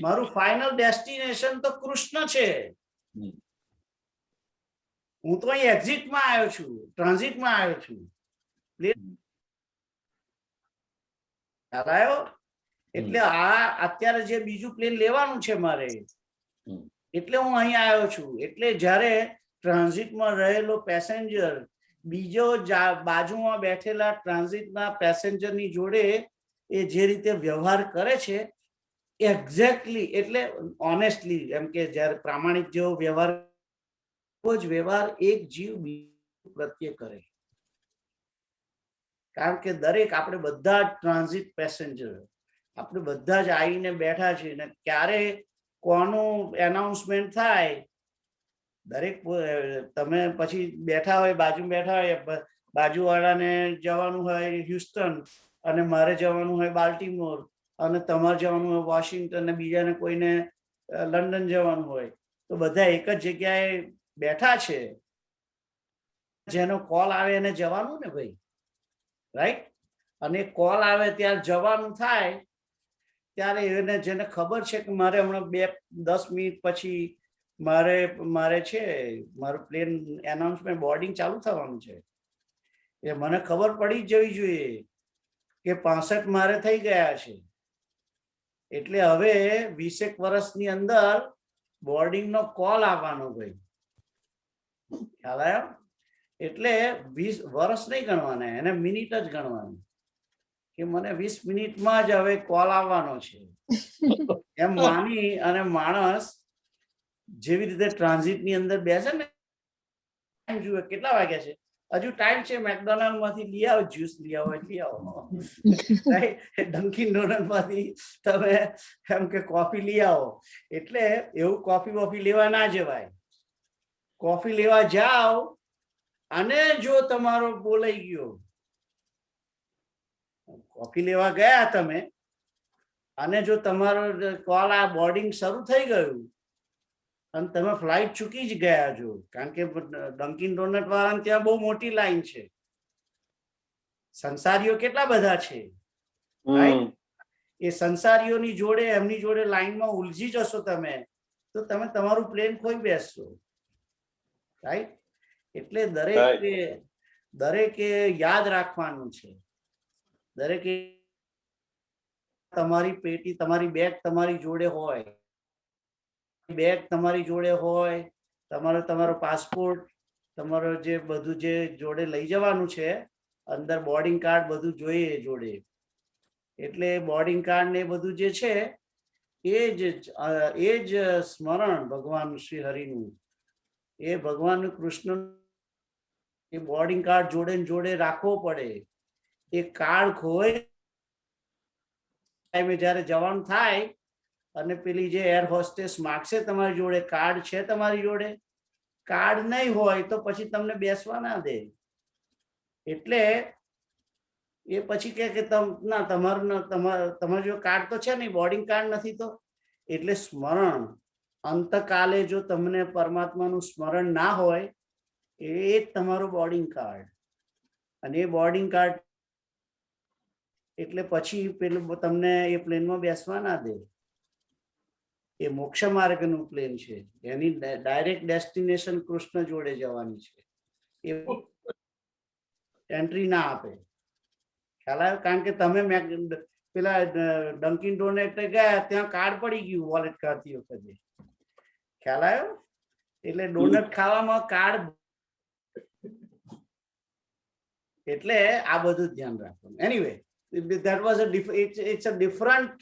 મારું ફાઇનલ ડેસ્ટિનેશન તો કૃષ્ણ છે. હું તો અહીં એક્ઝિટમાં આવ્યો છું, ટ્રાન્ઝિટમાં આવ્યો છું. એટલે અત્યારે જે બીજું પ્લેન લેવાનું છે મારે, એટલે હું અહીં આવ્યો છું. એટલે જ્યારે ટ્રાન્ઝિટમાં રહેલો પેસેન્જર બીજો બાજુમાં બેઠેલા ટ્રાન્ઝિટના પેસેન્જરની જોડે એ જે રીતે વ્યવહાર કરે છે એક્ઝેક્ટલી, એટલે ઓનેસ્ટલી, એમ કે જ્યારે પ્રામાણિક જેવો વ્યવહાર, એવો જ વ્યવહાર એક જીવ બીજા પ્રત્યે કરે. કારણ કે દરેક આપણે બધા જ ટ્રાન્ઝિટ પેસેન્જર, આપણે બધા જ આવીને બેઠા છીએ ને ક્યારે કોનું એનાઉન્સમેન્ટ થાય, દરેક તમે પછી બેઠા હોય, બાજુ બેઠા હોય, બાજુવાળાને જવાનું હોય હ્યુસ્ટન અને મારે જવાનું હોય બાલ્ટીમોર, અને તમારે જવાનું હોય વોશિંગ્ટન, ને બીજાને કોઈને લંડન જવાનું હોય, તો બધા એક જ જગ્યાએ બેઠા છે. જેનો કોલ આવે એને જવાનું ને ભાઈ, રાઈટ? અને કોલ આવે ત્યારે જવાનું થાય ત્યારે એને જેને ખબર છે કે મારે હમણાં 10 મિનિટ પછી મારે છે મારું પ્લેન એનાઉન્સમેન્ટ બોર્ડિંગ ચાલુ થવાનું છે, એ મને ખબર પડી જવી જોઈએ કે 65 મારે થઈ ગયા છે, એટલે હવે 20 વર્ષની અંદર બોર્ડિંગનો કોલ આવવાનો ભાઈ, ખ્યાલ આવ્યો? એટલે 20 વર્ષ નહીં ગણવાના, એને મિનિટ જ ગણવાની કે મને 20 મિનિટમાં જ હવે કોલ આવવાનો છે. એમ માની અને માણસ જેવી રીતે ટ્રાન્ઝિટ ની અંદર બેસે ને, જુએ કેટલા વાગ્યા છે, હજુ ટાઈમ છે, મેકડોનાલ્ડ માંથી લઈ આવો, જ્યુસ લઈ આવો, લઈ આવો, ડંકિન ડોનટ માંથી તમે એમ કે કોફી લઈ આવો. એટલે એવું કોફી લેવા ના જવાય. કોફી લેવા જાઓ અને જો તમારો બોલાઈ ગયો, કોફી લેવા ગયા તમે, અને જો તમારો કોલ આ બોર્ડિંગ શરૂ થઈ ગયું અને તમે ફ્લાઇટ ચૂકી જ ગયા છો, કારણ કે ડંકિન ડોનટ વાળાને ત્યાં બહુ મોટી લાઈન છે, સંસારીઓ કેટલા બધા છે, એ સંસારીઓની જોડે એમની જોડે લાઈનમાં ઉલઝી જશો તમે, તો તમે તમારું પ્લેન ખોઈ બેસશો, રાઈટ? એટલે દરેકે યાદ રાખવાનું છે, દરેકે તમારી પેટી, તમારી બેગ તમારી જોડે હોય, બેગ તમારી જોડે હોય, તમારો પાસપોર્ટ, તમારો જે બધું જે જોડે લઈ જવાનું છે, અંદર બોર્ડિંગ કાર્ડ બધું જોઈએ જોડે. એટલે બોર્ડિંગ કાર્ડ ને બધું જે છે એ જ સ્મરણ ભગવાન શ્રી હરિનું, એ ભગવાન કૃષ્ણ, એ બોર્ડિંગ કાર્ડ જોડે જોડે રાખવો પડે. એ કાર્ડ ખોવાય ટાઈમે જ્યારે જવાનું થાય અને પેલી જે એર હોસ્ટેસ માગશે તમારી જોડે, કાર્ડ છે તમારી જોડે, કાર્ડ નહીં હોય તો પછી તમને બેસવા ના દે. એટલે એ પછી કે ના તમારો જો કાર્ડ તો છે નહીં, બોર્ડિંગ કાર્ડ નથી, તો એટલે સ્મરણ, અંતકાલે જો તમને પરમાત્માનું સ્મરણ ના હોય, એ જ તમારું બોર્ડિંગ કાર્ડ. અને એ બોર્ડિંગ કાર્ડ એટલે પછી પેલું તમને એ પ્લેનમાં બેસવા ના દે. એ મોક્ષ માર્ગનું પ્લેન છે, એની ડાયરેક્ટ ડેસ્ટિનેશન કૃષ્ણ જોડે જવાની છે, એ એન્ટ્રી ના આપે. ખ્યાલ આવ્યો? કારણ કે તમે પેલા ડંકિન ડોનટ ગયા, ત્યાં કાર્ડ પડી ગયું વોલેટ કરતી વખતે, ખ્યાલ આવ્યો? એટલે ડોનટ ખાવામાં કાર્ડ, એટલે આ બધું ધ્યાન રાખવાનું. Anyway, that was it's a different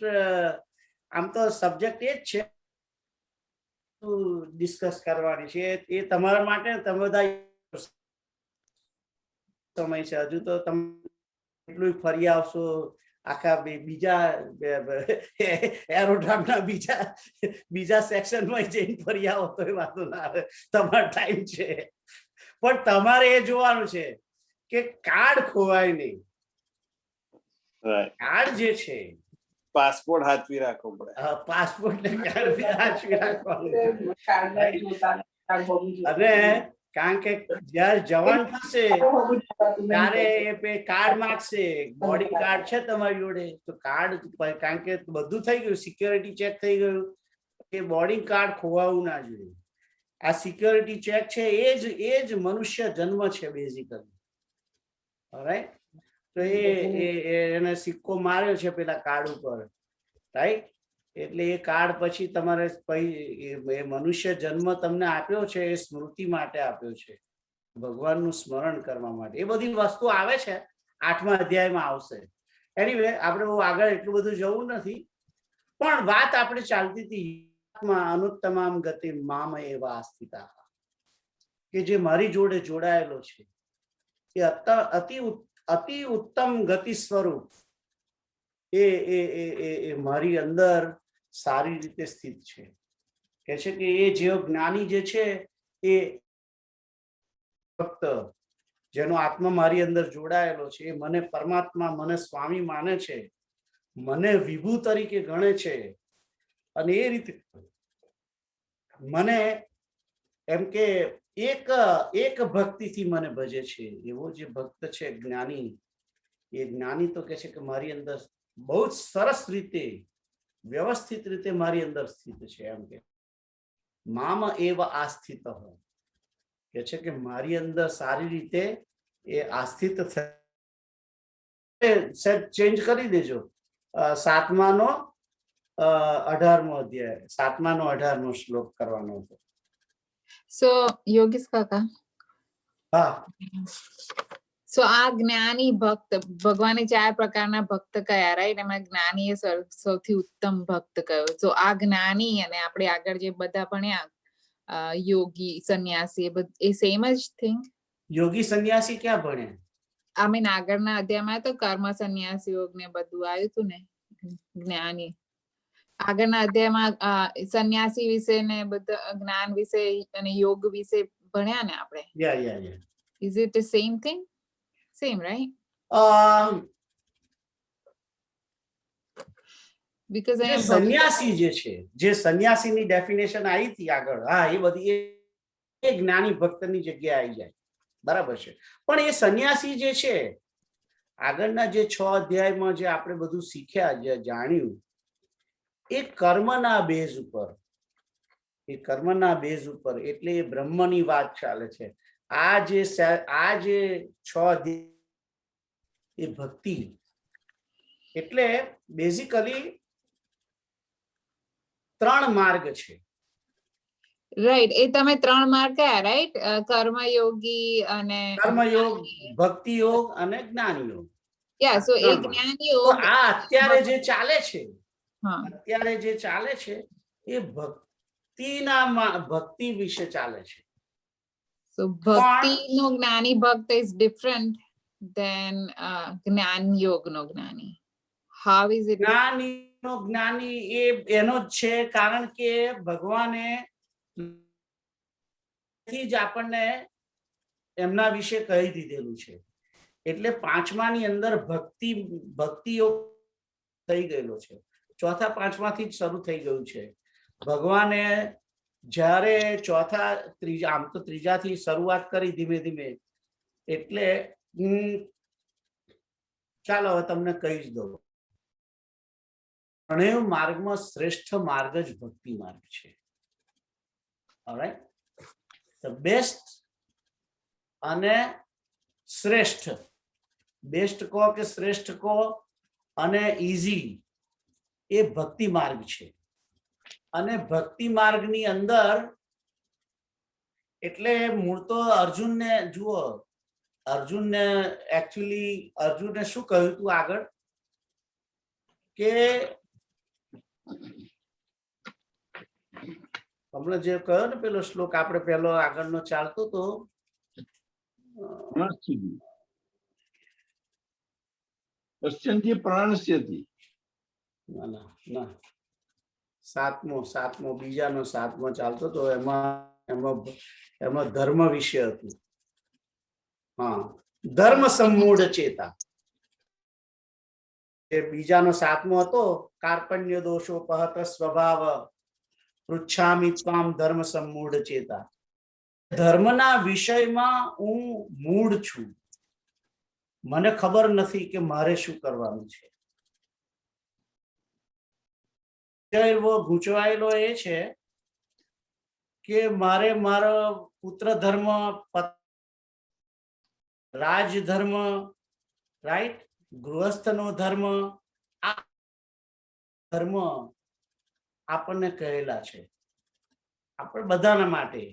આમ તો સબ્જેક્ટ એ જ છે, ડિસ્કસ કરવાની છે, એ તમારા માટે તમે બધા સમય છે, હજુ તો તમે એટલું ફરી આવશો, આખા બીજા એરોડ્રામના બીજા સેક્શનમાં જઈને ફરી આવો તો વાંધો ના આવે, તમારો ટાઈમ છે. પણ તમારે એ જોવાનું છે કે કાર્ડ ખોવાય નહીં. કાર્ડ જે છે, પાસપોર્ટ હાથવી રાખવો પડે, પાસપોર્ટ ને કાર્ડ હાથવી રાખવાનું. અને કારણ કે જયારે જવાન થશે ત્યારે કાર્ડ માંગશે, બોર્ડિંગ કાર્ડ છે તમારી જોડે, તો કાર્ડ, કારણ કે બધું થઈ ગયું, સિક્યોરિટી ચેક થઈ ગયું, કે બોર્ડિંગ કાર્ડ ખોવાવું ના જોઈએ. આ સિક્યોરિટી ચેક છે એ જ મનુષ્ય જન્મ છે બેઝિકલી, રાઈટ? તો એને સિક્કો માર્યો છે પેલા કાર્ડ ઉપર, રાઈટ? એટલે એ કાર્ડ પછી તમારે એ મનુષ્ય જન્મ તમને આપ્યો છે, એ સ્મૃતિ માટે આપ્યો છે. ભગવાનનું સ્મરણ કરવા માટે. એ બધી વસ્તુ આવે છે 8મા અધ્યાયમાં આવશે. એનીવે આપણે બહુ આગળ એટલું બધું જવું નથી, પણ વાત આપણે ચાલતી હતી અનુત્તમામ ગતિ મામ એવા સ્થિતા, કે જે મારી જોડે જોડાયેલો છે એ અતિ ઉત્તમ ગતિ સ્વરૂપ એ મારી અંદર સારી રીતે સ્થિત છે. કે છે કે એ જે જ્ઞાની જે છે એ ભક્ત જેનો આત્મા મારી અંદર જોડાયેલો છે, એ મને પરમાત્મા, મને સ્વામી માને છે, મને વિભુ તરીકે ગણે છે, અને એ રીતે મને એમ કે એક ભક્તિથી મને ભજે છે. એવો જે ભક્ત છે જ્ઞાની, એ જ્ઞાની તો કે છે કે મારી અંદર બહુ જ સરસ રીતે વ્યવસ્થિત રીતે મારી અંદર સ્થિત છે. એમ કે મામ એવ આસ્થિત કે છે કે મારી અંદર સારી રીતે એ આસ્થિત ચેન્જ કરી દેજો. 7મા 18મો અધ્યાય 7મા 18મો શ્લોક કરવાનો હતો. So, Yogis Kaka. હા, So, આ જ્ઞાની ભક્ત, ભગવાને 4 પ્રકારના ભક્ત કયા, રાઈટ? એમાં જ્ઞાની એ સૌથી ઉત્તમ ભક્ત કયો. So, આ જ્ઞાની અને આપણે આગળ જે બધા ભણ્યા યોગી, સન્યાસી, એ સેમ જ થિંગ? યોગી સન્યાસી ક્યાં ભણે? I mean, આગળના અધ્યાયમાં તો કર્મ સંન્યાસ યોગ ને બધું આવ્યું હતું ને. જ્ઞાની આગળના અધ્યાયમાં સન્યાસી વિશે ને બધા જ્ઞાન વિશે અને યોગ વિશે ભણ્યા ને આપણે. Yeah. Is it the same thing? Same, right? Because જે સન્યાસી જે છે, જે સન્યાસીની ડેફિનેશન આવી હતી આગળ, હા, એ બધી એ જ્ઞાની ભક્તની જગ્યાએ આવી જાય, બરાબર છે. પણ એ સન્યાસી જે છે, આગળના જે 6 અધ્યાયમાં જે આપણે બધું શીખ્યા, જે જાણ્યું, એ કર્મના બેઝ ઉપર, એટલે એ બ્રહ્મની વાત ચાલે છે. આ જે 6 અધ્યાય એ ભક્તિ, એટલે બેઝિકલી 3 માર્ગ છે. રાઈટ, એ તમે 3 માર્ગ કયા, રાઈટ? કર્મયોગી અને કર્મયોગ, ભક્તિ યોગ અને જ્ઞાન યોગ. યા, સો એ જ્ઞાન યોગ આ અત્યારે જે ચાલે છે, એ ભક્તિ વિશે ચાલે છે. So bhakti no gnani bhakta is different than જ્ઞાન યોગ નો જ્ઞાની. How is it? જ્ઞાની એનો જ છે, કારણ કે ભગવાને જ આપણને એમના વિશે કહી દીધેલું છે. એટલે 5માની અંદર ભક્તિ યોગ થઈ ગયેલો છે. 4થા 5માથી જ શરૂ થઈ ગયું છે. ભગવાને જ્યારે 4થા 3જા, આમ તો 3જાથી શરૂઆત કરી ધીમે ધીમે. એટલે ચાલો હવે તમને કહી જ દઉં. ત્રણેય માર્ગમાં શ્રેષ્ઠ માર્ગ જ ભક્તિ માર્ગ છે. ઓલરાઈટ, ધ બેસ્ટ અને શ્રેષ્ઠ, બેસ્ટ કહો કે શ્રેષ્ઠ કહો અને ઈઝી, એ ભક્તિ માર્ગ છે. અને ભક્તિ માર્ગની અંદર એટલે મૂળ તો અર્જુનને જુઓ, અર્જુનને શું કહ્યું તું આગળ, કે હમણાં જે કહ્યો ને પેલો શ્લોક આપણે પેલો આગળનો ચાલતો તો, પશ્ચંતી પ્રાણસ્યતિ. ના, 7મો બીજાનો 7મો ચાલતો તો, એમાં ધર્મ વિશે હતું. હા, ધર્મ સમ્મૂઢ ચેતા. એ બીજાનો 7મો હતો, કાર્પણ્ય દોષો પહત સ્વભાવ પૃચ્છામિ ત્વામ ધર્મ સમ્મૂઢ ચેતા. ધર્મના વિષયમાં હું મૂળ છું, મને ખબર નથી કે મારે શું કરવાનું છે. ગૂંચવાયેલો એ છે કે મારે મારો પુત્ર ધર્મ, રાજધર્મ, રાઈટ, ગૃહસ્થનો ધર્મ, આ ધર્મ આપણને કહેલા છે, આપણે બધાના માટે.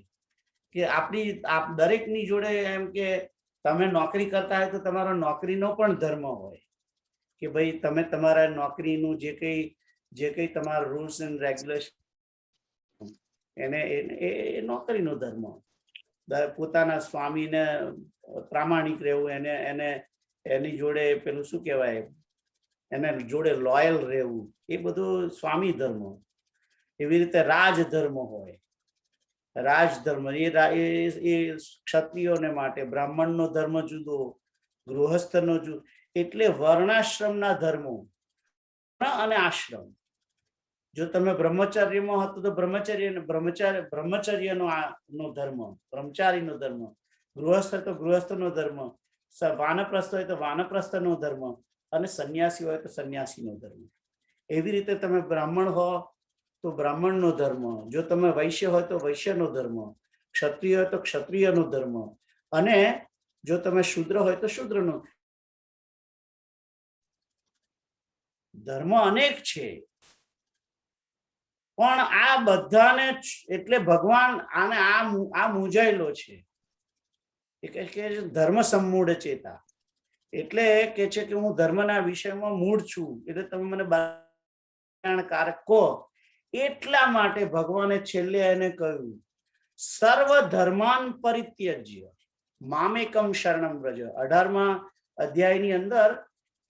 કે આપણી દરેકની જોડે એમ કે તમે નોકરી કરતા હોય તો તમારો નોકરીનો પણ ધર્મ હોય કે ભાઈ તમે તમારા નોકરીનું જે કઈ તમારા રૂલ્સ એન્ડ રેગ્યુલેશન એને એ નોકરીનો ધર્મ. પોતાના સ્વામીને પ્રામાણિક રહેવું, એને એની જોડે પેલું શું કહેવાય, એને જોડે લોયલ રહેવું, એ બધું સ્વામી ધર્મ. એવી રીતે રાજધર્મ હોય. રાજધર્મ એ ક્ષત્રિયોને માટે, બ્રાહ્મણનો ધર્મ જુદો, ગૃહસ્થનો જુદો. એટલે વર્ણાશ્રમના ધર્મો અને આશ્રમ. જો તમે બ્રહ્મચર્યમાં હતો તો બ્રહ્મચર્યનો ધર્મ, બ્રહ્મચારીનો ધર્મ. ગૃહસ્થ તો ગૃહસ્થનો ધર્મ. વાનપ્રસ્થ હોય તો વાનપ્રસ્થનો ધર્મ, અને સંન્યાસી હોય તો સંન્યાસીનો ધર્મ. એવી રીતે તમે બ્રાહ્મણ હો તો બ્રાહ્મણનો ધર્મ, જો તમે વૈશ્ય હોય તો વૈશ્યનો ધર્મ, ક્ષત્રિય હોય તો ક્ષત્રિયનો ધર્મ, અને જો તમે શૂદ્ર હોય તો શૂદ્રનો. ધર્મ અનેક છે, પણ આ બધાને એટલે ભગવાન આને આ મૂંઝાયેલો છે. ધર્મ સમૂઢ ચેતા, એટલે કે છે કે હું ધર્મના વિષયમાં મૂળ છું, એટલે તમે મને કારક કહો. એટલા માટે ભગવાને છેલ્લે એને કહ્યું સર્વ ધર્માન પરિત્યજ્ય મામેકમ શરણમ વ્રજ. 18મા અધ્યાયની અંદર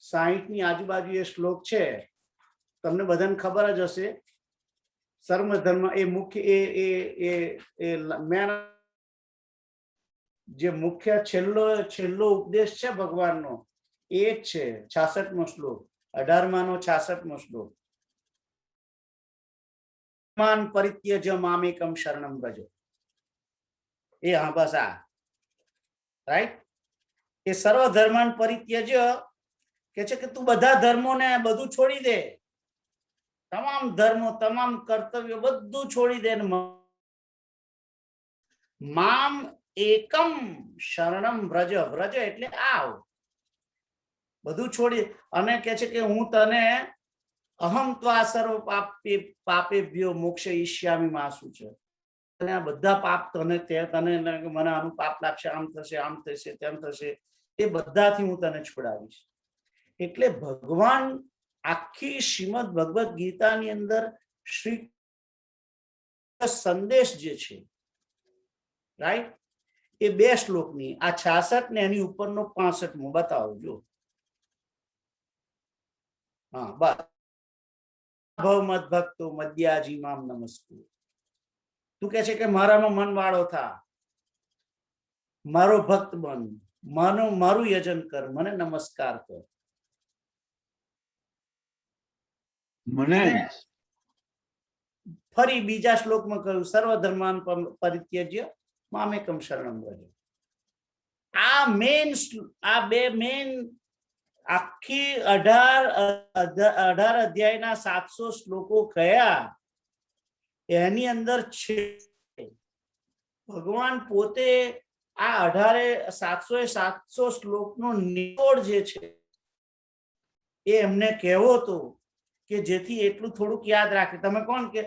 60ની આજુબાજુ એ શ્લોક છે, તમને બધાને ખબર જ હશે. સર્વ ધર્મ એ મુખ્ય જે મુખ્ય છેલ્લો ઉપદેશ છે ભગવાનનો, એ જ છે 66મો શ્લોક, 18માનો 66મો શ્લોક. પરિત્યજ મામેકમ શરણમ વ્રજ. એ હા બસ આ રાઈટ. એ સર્વ ધર્માન પરિત્યજ કે છે કે તું બધા ધર્મોને બધું છોડી દે, તમામ ધર્મો, તમામ કર્તવ્યો બધું છોડી દે, મામ એકમ શરણમ વ્રજ. વ્રજ એટલે આવ, બધું છોડી. અને કે છે કે હું તને અહમ ત્વા સર્વ પાપેભ્યો મોક્ષયિષ્યામિ મા શુચ. અને આ બધા પાપ તને મને આનું પાપ લાગશે, આમ થશે, આમ થશે, તેમ થશે, એ બધાથી હું તને છોડાવીશ. એટલે ભગવાન આખી શ્રીમદ ભગવદ ગીતાની અંદર શ્રી સંદેશ જે છે, રાઈટ, એ 2 શ્લોકની, આ 66 ને એની ઉપરનો 65મો બતાવજો. હા બસ. ભવ મદ ભક્તો મદ્યાજી મામ નમસ્તુ. તું કે છે કે મારામાં મન વાળો થા, મારો ભક્ત બન, મારું યજન કર, મને નમસ્કાર કર. મને ફરી બીજા શ્લોકમાં કહ્યું સર્વ ધર્માન પરિત્યજ્ય મામેકમ શરણમ વ્રજ. આ બે મેન આખી 18 અધ્યાયના 700 શ્લોકો કયા, એની અંદર છે ભગવાન પોતે આ 700 શ્લોકનો નિચોડ જે છે એ એમને કહેવો હતો, કે જેથી એટલું થોડુંક યાદ રાખે. તમે કોણ કે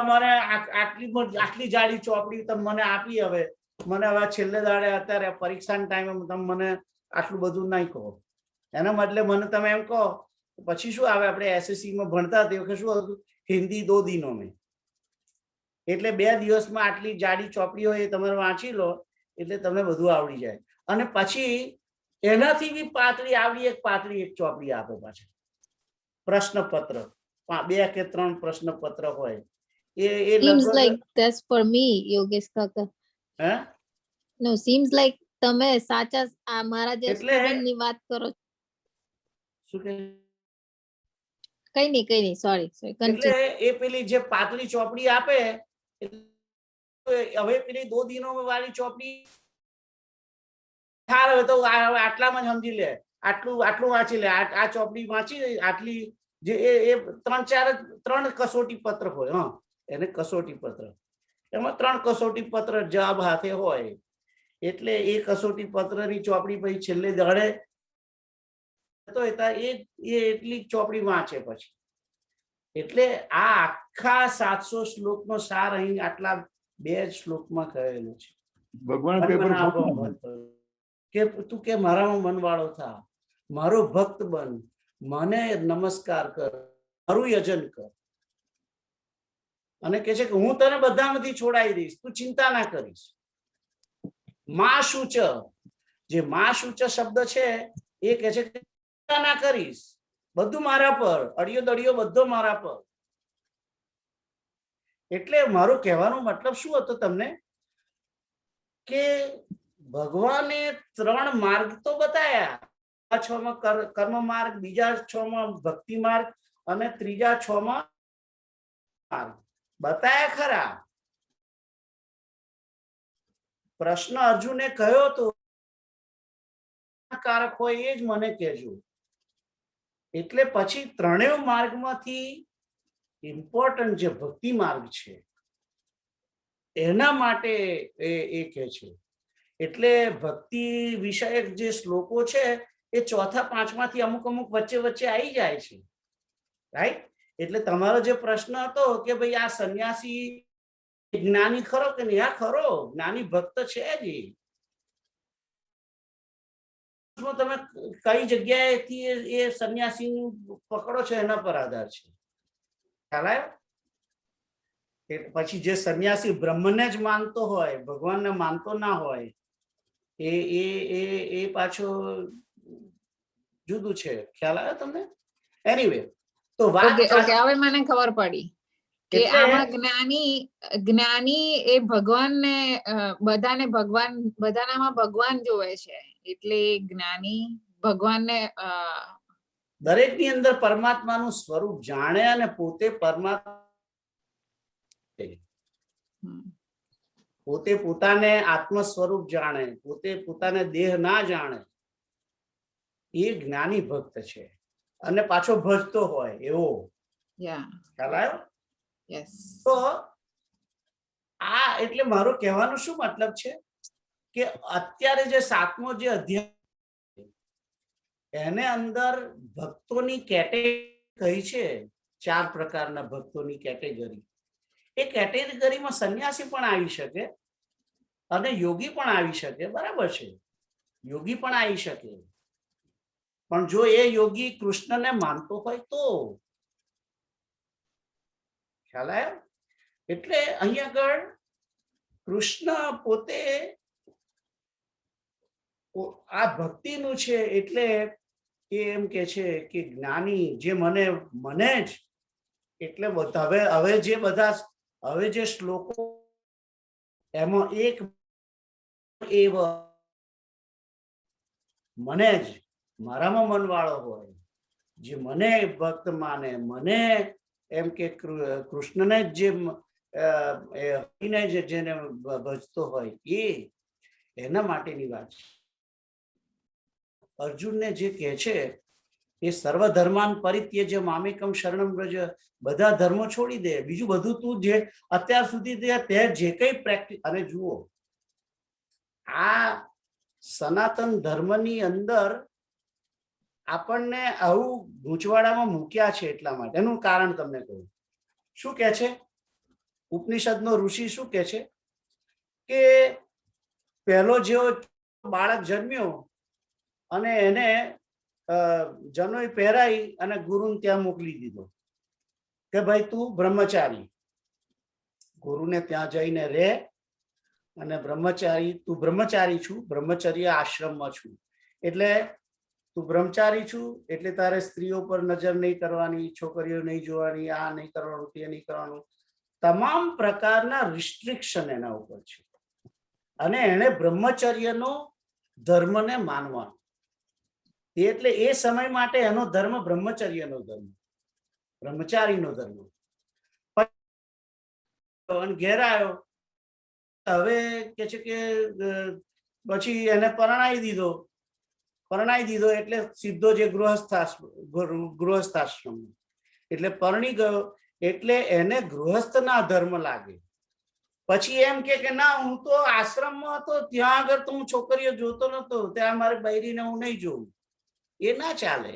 મને આટલી જાડી ચોપડી તમે મને આપી, હવે મને હવે છેલ્લે દાડે અત્યારે પરીક્ષાના ટાઈમે તમે મને આટલું બધું નહીં કહો. એના બદલે મને તમે એમ કહો. પછી શું આવે, આપણે એસએસસીમાં ભણતા તે વખતે શું હતું, હિન્દી 2 દિનો મેં. એટલે 2 દિવસમાં આટલી જાડી ચોપડી હોય એ તમે વાંચી લો એટલે તમને બધું આવડી જાય. અને પછી એનાથી બી પાતળી એક ચોપડી આપે પાછળ પ્રશ્નપત્ર, 2 કે 3 પ્રશ્નપત્ર હોય. એ seems like that's for me, Yogesh Kaka. હે No, seems like તમે સાચા મારા જે એટલે- સ્ટુડન્ટ ની વાત કરો. શું કે કઈ નહીં સોરી એટલે એ પેલી જે પાતળી ચોપડી આપે, હવે પેલી 2 દિનો વાળી ચોપડી હવે તો આટલામાં જ સમજી લે, આટલું વાંચી લે. આ ચોપડી વાંચી આટલી જે એ 3 કસોટી પત્ર હોય. હા, એને કસોટી પત્ર, એમાં 3 કસોટી પત્ર જવાબ હાથે હોય. એટલે એ કસોટી પત્રની ચોપડી પછી છેલ્લે દડે તો એટલી ચોપડી વાંચે પછી. એટલે આ આખા 700 શ્લોકનો સાર અહીં આટલા 2 શ્લોકમાં કહેલો છે. ભગવાન મન પેપર મનાવો ખોટું. ભલ પર. કે તું કે મારામાં મનવાળો થા, મારો ભક્ત બન, મને નમસ્કાર કર, મારું યજન કર. અને કે છે કે હું તને બધામાંથી છોડાવી દઈશ, તું ચિંતા ના કરીશ. માં શુચ, જે માં શુચ શબ્દ છે એ કે છે કે ચિંતા ના કરીશ, બધું મારા પર, અડિયો દડિયો બધો મારા પર. એટલે મારું કહેવાનો મતલબ શું હતો તમને, કે ભગવાને 3 માર્ગ તો બતાયા. 6 માં કર્મ માર્ગ, બીજા 6 માં ભક્તિ માર્ગ અને ત્રીજા 6 માં માર્ગ બતાયા ખરા. પ્રશ્ન અર્જુને કહ્યો તો કારક હોય એ જ મને કહેજો. એટલે પછી 3 માર્ગમાંથી ઇમ્પોર્ટન્ટ જે ભક્તિ માર્ગ છે એના માટે એ કહે છે. એટલે ભક્તિ વિષયક જે શ્લોકો છે એ 4થા 5માંથી અમુક અમુક વચ્ચે વચ્ચે આવી જાય છે, રાઈટ. એટલે તમારો જે પ્રશ્ન હતો કે ભાઈ આ સંન્યાસી જ્ઞાની ખરો કે નહીં, આ ખરો જ્ઞાની ભક્ત છે જ. તમે કઈ જગ્યાએથી એ સંન્યાસી પકડો છો એના પર આધાર છે, ખ્યાલ આવ્યો. પછી જે સંન્યાસી બ્રહ્મને જ માનતો હોય, ભગવાનને માનતો ના હોય, એ એ એ એ પાછો જુદું છે. ખ્યાલ આવ્યો તમને? એનીવે, તો વાત ઓકે ઓકે, હવે મને ખબર પડી કે એટલે આમાં જ્ઞાની એ ભગવાનને બધાને ભગવાન, બધાનામાં ભગવાન જોવે છે, એટલે એ જ્ઞાની ભગવાનને દરેકની અંદર પરમાત્માનું સ્વરૂપ જાણે અને પોતે પરમાત્મા, પોતે પોતાને આત્મ સ્વરૂપ જાણે, પોતે પોતાને દેહ ના જાણે, એ જ્ઞાની ભક્ત છે. અને પાછો ભજતો હોય એવો. ખ્યાલ આવ્યો? યસ. તો આ એટલે મારો કહેવાનો શું મતલબ છે કે અત્યારે જે 7મો જે અધ્યાય એને અંદર ભક્તોની કેટેગરી કઈ છે, 4 પ્રકારના ભક્તોની કેટેગરી. એ કેટેગરીમાં સંન્યાસી પણ આવી શકે અને યોગી પણ આવી શકે, બરાબર છે, યોગી પણ આવી શકે. પણ જો એ યોગી કૃષ્ણને માનતો હોય તો. ખ્યાલ આવ્યો? એટલે અહીંયા આગળ કૃષ્ણ પોતે આ ભક્તિનું છે. એટલે એ એમ કે છે કે જ્ઞાની જે મને જ, એટલે હવે જે શ્લોકો એમાં એક એવ મને જ, મારામાં મનવાળો હોય, જે મને ભક્ત માને, મને એમ કે કૃષ્ણને જેને ભજતો હોય એના માટેની વાત છે. અર્જુનને જે કહે છે એ સર્વધર્માન પરિત્યજ્ય મામેકમ શરણમ વ્રજ, બધા ધર્મો છોડી દે, બીજું બધું તું જે અત્યાર સુધી તે જે કઈ પ્રેક્ટિસ. અને જુઓ, આ સનાતન ધર્મની અંદર આપણને આવું ગૂંચવાડામાં મૂક્યા છે એટલા માટે. એનું કારણ તમને કહું. શું કે છે ઉપનિષદનો ઋષિ? શું કે છે કે પહેલો જેવો બાળક જન્મ્યો અને એને જનોઈ પહેરાઈ અને ગુરુને ત્યાં મોકલી દીધો કે ભાઈ તું બ્રહ્મચારી, ગુરુને ત્યાં જઈને રહે અને બ્રહ્મચારી, તું બ્રહ્મચારી છું, બ્રહ્મચર્ય આશ્રમમાં છું, એટલે તું બ્રહ્મચારી છું, એટલે તારે સ્ત્રીઓ પર નજર નહીં કરવાની, છોકરીઓ નહીં જોવાની, આ નહીં કરવાનું, તે નહીં કરવાનું. તમામ પ્રકારના રિસ્ટ્રિક્શન એના ઉપર છે. અને એને બ્રહ્મચર્યનો ધર્મને માનવાનો. એટલે એ સમય માટે એનો ધર્મ બ્રહ્મચર્યનો ધર્મ, બ્રહ્મચારીનો ધર્મ. ઘેર આવ્યો, હવે કે છે કે પછી એને પરણાઈ દીધો એટલે સીધો જે ગૃહસ્થાશ્રમ, એટલે પરણી ગયો એટલે એને ગૃહસ્થના ધર્મ લાગે. પછી એમ કે ના, હું તો આશ્રમમાં હતો, ત્યાં આગળ તો હું છોકરીઓ જોતો નતો, ત્યાં મારે બૈરીને હું નહીં જોઉં. એ ના ચાલે.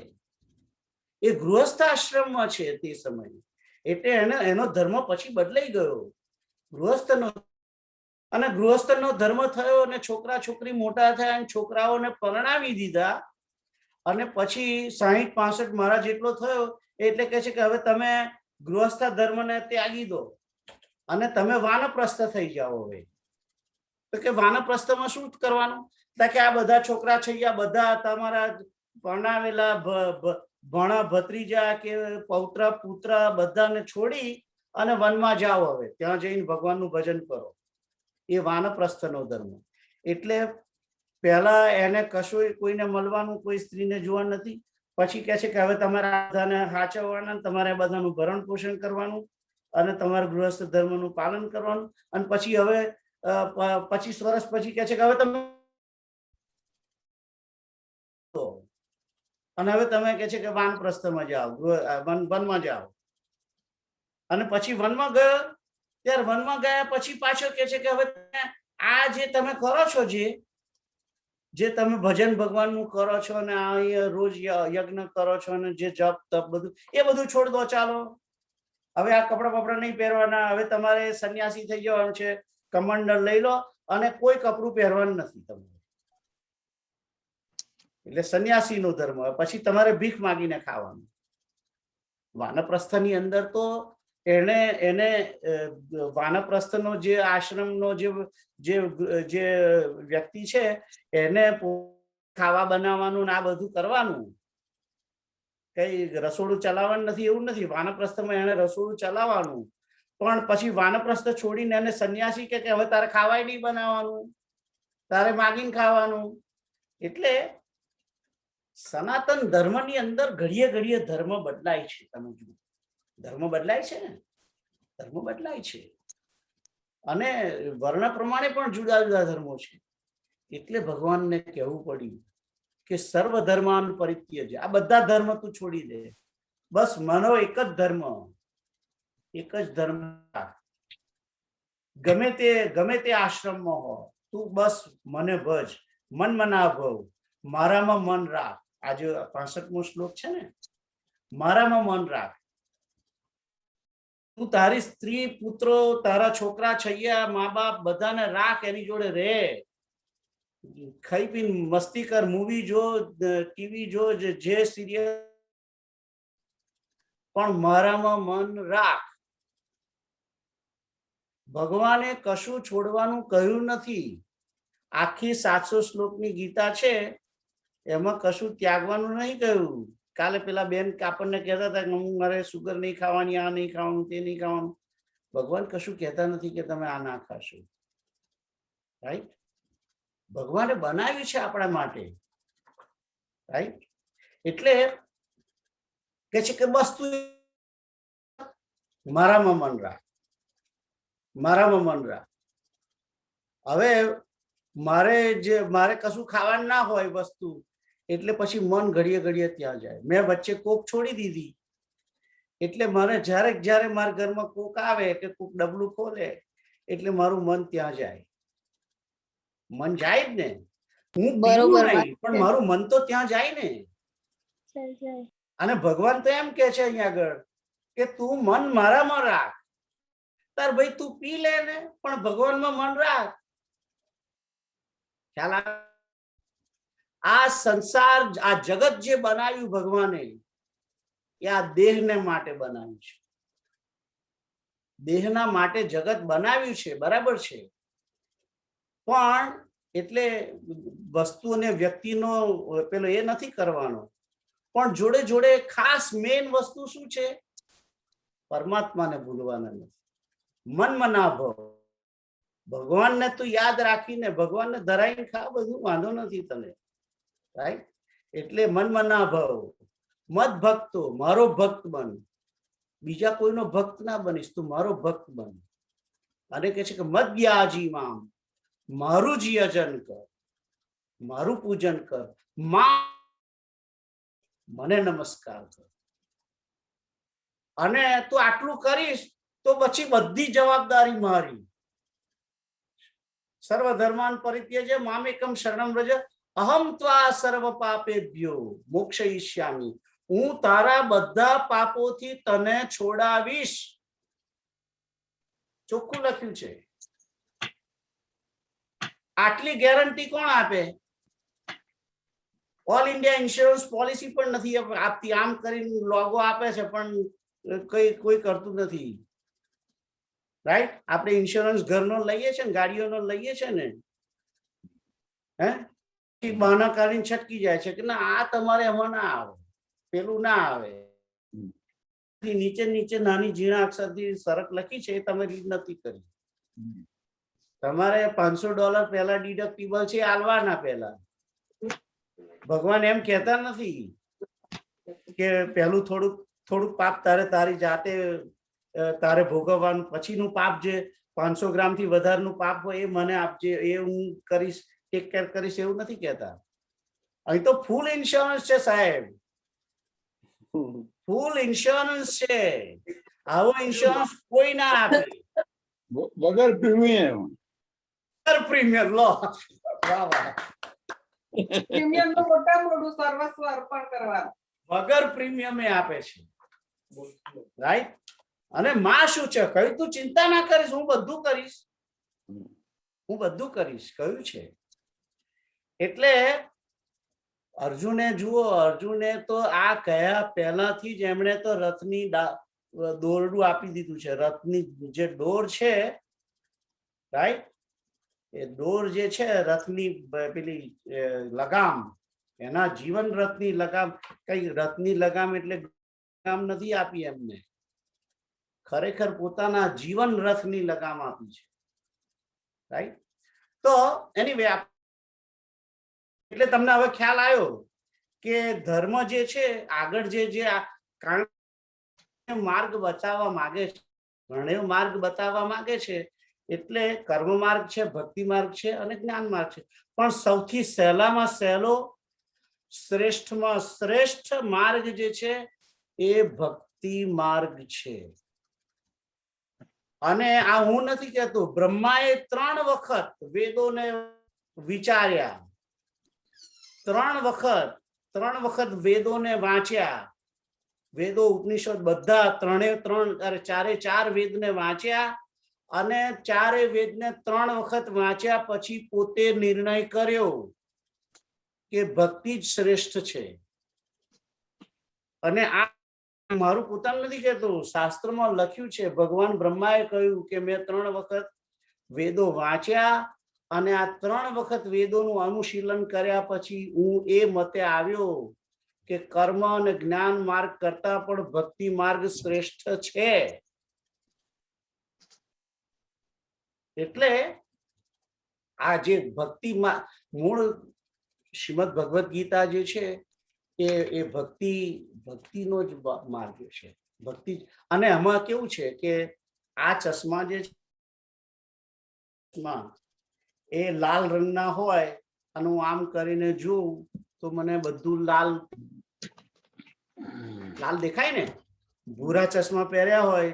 એ ગૃહસ્થાશ્રમમાં છે તે સમયે, એટલે એનો ધર્મ પછી બદલાઈ ગયો. ગૃહસ્થનો અને ગૃહસ્થનો ધર્મ થયો અને છોકરા છોકરી મોટા થયા અને છોકરાઓને પરણાવી દીધા અને પછી 60-65 મારા જેટલો થયો એટલે કહે છે કે હવે તમે ગૃહસ્થ ધર્મને ત્યાગી દો અને તમે વાનપ્રસ્થ થઈ જાઓ. હવે તો કે વાનપ્રસ્થમાં શું કરવાનું? કે આ બધા છોકરા છે બધા તમારા પરણાવેલા ભણા ભત્રીજા કે પૌત્ર પુત્ર બધાને છોડી અને વનમાં જાઓ. હવે ત્યાં જઈને ભગવાનનું ભજન કરો. એ વાનપ્રસ્થનો ધર્મ. એટલે પહેલા એને કશું કોઈને મળવાનું, કોઈ સ્ત્રીને જોવાનું નથી. પછી કહે છે કે હવે તમારે બધાને સાચવવાના, તમારે બધાનું ભરણ પોષણ કરવાનું અને તમારે ગૃહસ્થ ધર્મનું પાલન કરવાનું. અને પછી હવે 25 વર્ષ પછી કહે છે કે હવે તમે અને હવે તમે કહે છે કે વાનપ્રસ્થમાં જાઓ, વનમાં જાઓ. અને પછી વનમાં ગયો ત્યારે વનમાં ગયા પછી પાછો કહે છે કે હવે આ જે તમે કરો છો, જે તમે ભજન ભગવાનનું કરો છો અને આ રોજ યજ્ઞ કરો છો અને જે જપ તપ બધું એ બધું છોડ દો. ચાલો હવે આ કપડા બપડા નહીં પહેરવાના. હવે તમારે સંન્યાસી થઈ જવાનું છે. કમંડળ લઈ લો અને કોઈ કપડું પહેરવાનું નથી તમારે. એટલે સંન્યાસી નો ધર્મ. પછી તમારે ભીખ માગીને ખાવાનું. વાનપ્રસ્થની અંદર તો એને વાનપ્રસ્થનો જે આશ્રમનો જે વ્યક્તિ છે એને ખાવા બનાવવાનું ને આ બધું કરવાનું. કઈ રસોડું ચલાવવાનું નથી એવું નથી. વાનપ્રસ્થમાં એને રસોડું ચલાવવાનું. પણ પછી વાનપ્રસ્થ છોડીને એને સંન્યાસી કે હવે તારે ખાવાય નહીં બનાવવાનું, તારે માગીને ખાવાનું. એટલે સનાતન ધર્મની અંદર ઘડીએ ઘડીએ ધર્મ બદલાય છે. તમે જુઓ, ધર્મ બદલાય છે ને, ધર્મ બદલાય છે. અને વર્ણ પ્રમાણે પણ જુદા જુદા ધર્મો છે. એટલે ભગવાનને કહેવું પડ્યું કે સર્વ ધર્માન પરિત્યજ. આ બધા ધર્મ તું છોડી દે. બસ માનો એક જ ધર્મ, એક જ ધર્મ. ગમે તે આશ્રમમાં હો, તું બસ મને ભજ, મન મના ભવ, મારામાં મન રાખ. આજે 65મો શ્લોક છે ને, મારામાં મન રાખ. તું તારી સ્ત્રી પુત્રો તારા છોકરા છૈયા મા બાપ બધાને રાખ, એની જોડે રહે, ખાઈ પીને મસ્તી કર, મૂવી જો, ટીવી જો, જે સિરિયલ, પણ મારામાં મન રાખ. ભગવાને કશું છોડવાનું કહ્યું નથી. આખી 700 શ્લોકની ગીતા છે, એમાં કશું ત્યાગવાનું નહીં કહ્યું. કાલે પેલા બેન આપણને કહેતા હતા કે હું મારે સુગર નહીં ખાવાની, આ નહીં ખાવાનું, તે નહીં ખાવાનું. ભગવાન કશું કહેતા નથી કે તમે આ ના ખાશો. રાઈટ? ભગવાને બનાવ્યું છે આપણા માટે. રાઈટ? એટલે કે છે કે બસ તું મારામાં મન રાખ, મારામાં મન રાખ. હવે મારે કશું ખાવાનું ના હોય વસ્તુ, એટલે પછી મન ઘડીએ ઘડીએ ત્યાં જાય. મેં વચ્ચે કોક છોડી દીધી એટલે મને જ્યારે મારા ઘરમાં કોક આવે કે કોક ડબલું ખોલે એટલે મારું મન ત્યાં જાય. મન જાય જ ને. હું પીવું નહીં પણ મારું મન તો ત્યાં જાય ને. અને ભગવાન તો એમ કે છે અહીંયા આગળ કે તું મન મારામાં રાખ. તાર ભાઈ તું પી લે ને પણ ભગવાનમાં મન રાખ. ખ્યાલ આવે? આ સંસાર, આ જગત જે બનાવ્યું ભગવાને, એ આ દેહને માટે બનાવ્યું છે. દેહના માટે જગત બનાવ્યું છે, બરાબર છે. પણ એટલે વસ્તુને વ્યક્તિનો પેલો એ નથી કરવાનો. પણ જોડે જોડે ખાસ મેઇન વસ્તુ શું છે? પરમાત્માને ભૂલવાના નથી. મન મના ભવ. ભગવાનને તું યાદ રાખીને ભગવાનને ધરાઈને ખા, બધું વાંધો નથી તને. રાઈટ? એટલે મન મના ભવ. મત ભક્તો, મારો ભક્ત બન. બીજા કોઈનો ભક્ત ના બનીશ, તું મારો ભક્ત બન. અને કે છે કે મત વ્યાજી મામ, મારું જ યજન કર, મારું પૂજન કર, મને નમસ્કાર કર. અને તું આટલું કરીશ તો પછી બધી જવાબદારી મારી. સર્વ ધર્માન પરિત્યજ્ય મામેકમ શરણમ વ્રજ અહમ ત્વા સર્વ પાપેભ્યો મોક્ષયિષ્યામિ. હું તારા બધા પાપોથી તને છોડાવીશ. ચોખ્ખું લખ્યું છે. આટલી ગેરંટી કોણ આપે? ઓલ ઇન્ડિયા ઇન્સ્યોરન્સ પોલિસી પણ નથી આપતી. આમ કરીને લોગો આપે છે પણ કોઈ કરતું નથી, રાઈટ? આપણે ઇન્સ્યોરન્સ ઘરનો લઈએ છે ને, ગાડીઓનો લઈએ છે ને, હે બહાના કાઢીને છટકી જાય છે કે ના આ તમારે એમાં ના આવે, પેલું ના આવે. નીચે નીચે નાની ઝીણા અક્ષરથી શરત લખી છે એ તમે રીડ નથી કરી. તમારે $500 પહેલા ડિડક્ટિબલ છે આલવાના. પહેલા ભગવાન એમ કહેતા નથી કે પહેલું થોડુંક પાપ તારી જાતે તારે ભોગવવાનું, પછીનું પાપ જે 500 ગ્રામથી વધારેનું પાપ હોય એ મને આપજે, એ હું કરીશ, ટેક કેર કરીશ, એવું નથી કહેતા. અહીં તો ફૂલ ઇન્સ્યોરન્સ છે સાહેબ, ફૂલ ઇન્સ્યોરન્સ છે. આવો ઇન્સ્યોરન્સ કોઈ ના આપે વગર પ્રીમિયમ. પ્રીમિયમ લો. વાહ વાહ. પ્રીમિયમ નું મોટું સર્વસ્વ અર્પણ કરવાનું. વગર પ્રીમિયમે આપે છે, રાઈટ? અને માં શું છે કહ્યું? તું ચિંતા ના કરીશ, હું બધું કરીશ, હું બધું કરીશ કહ્યું છે. એટલે અર્જુને જુઓ, અર્જુને તો આ કયા પહેલાથી જ એમણે તો રથની દોરડું આપી દીધું છે. રથની જે ડોર છે, રાઈટ, એ ડોર જે છે રથની પેલી લગામ, એના જીવન રથની લગામ. કઈ રથની લગામ એટલે લગામ નથી આપી એમને, ખરેખર પોતાના જીવન રથની લગામ આપી છે, રાઈટ? તો એનીવે, એટલે તમને હવે ખ્યાલ આવ્યો કે ધર્મ જે છે આગળ જે માર્ગ બતાવવા માંગે છે, ઘણો માર્ગ બતાવવા માંગે છે. એટલે કર્મ માર્ગ છે, ભક્તિ માર્ગ છે અને જ્ઞાન માર્ગ છે. પણ સૌથી સહેલામાં સહેલો, શ્રેષ્ઠમાં શ્રેષ્ઠ માર્ગ જે છે એ ભક્તિ માર્ગ છે. અને આ હું નથી કહેતો, બ્રહ્માએ 3 વખત વેદોને વિચાર્યા, 3 વખત વેદોને વાંચ્યા. વેદો ઉપનિષદ બધા 4 વેદને વાંચ્યા અને 4 વેદને 3 વખત વાંચ્યા પછી પોતે નિર્ણય કર્યો કે ભક્તિ જ શ્રેષ્ઠ છે. અને આ મારું પોતાનું નથી કહેતો, શાસ્ત્રમાં લખ્યું છે. ભગવાન બ્રહ્માએ કહ્યું કે મેં 3 વખત વેદો વાંચ્યા અને આ 3 વખત વેદોનું અનુશીલન કર્યા પછી હું એ મતે આવ્યો કે કર્મ અને જ્ઞાન માર્ગ કરતા પણ ભક્તિ માર્ગ શ્રેષ્ઠ છે. એટલે આ જે ભક્તિ મૂળ શ્રીમદ ભગવદ ગીતા જે છે એ ભક્તિનો જ માર્ગ છે. ભક્તિ. અને આમાં કેવું છે કે આ ચશ્મા જે એ લાલ રંગના હોય અને હું આમ કરીને જોઉં તો મને બધું લાલ દેખાય ને. ભૂરા ચશ્મા પહેર્યા હોય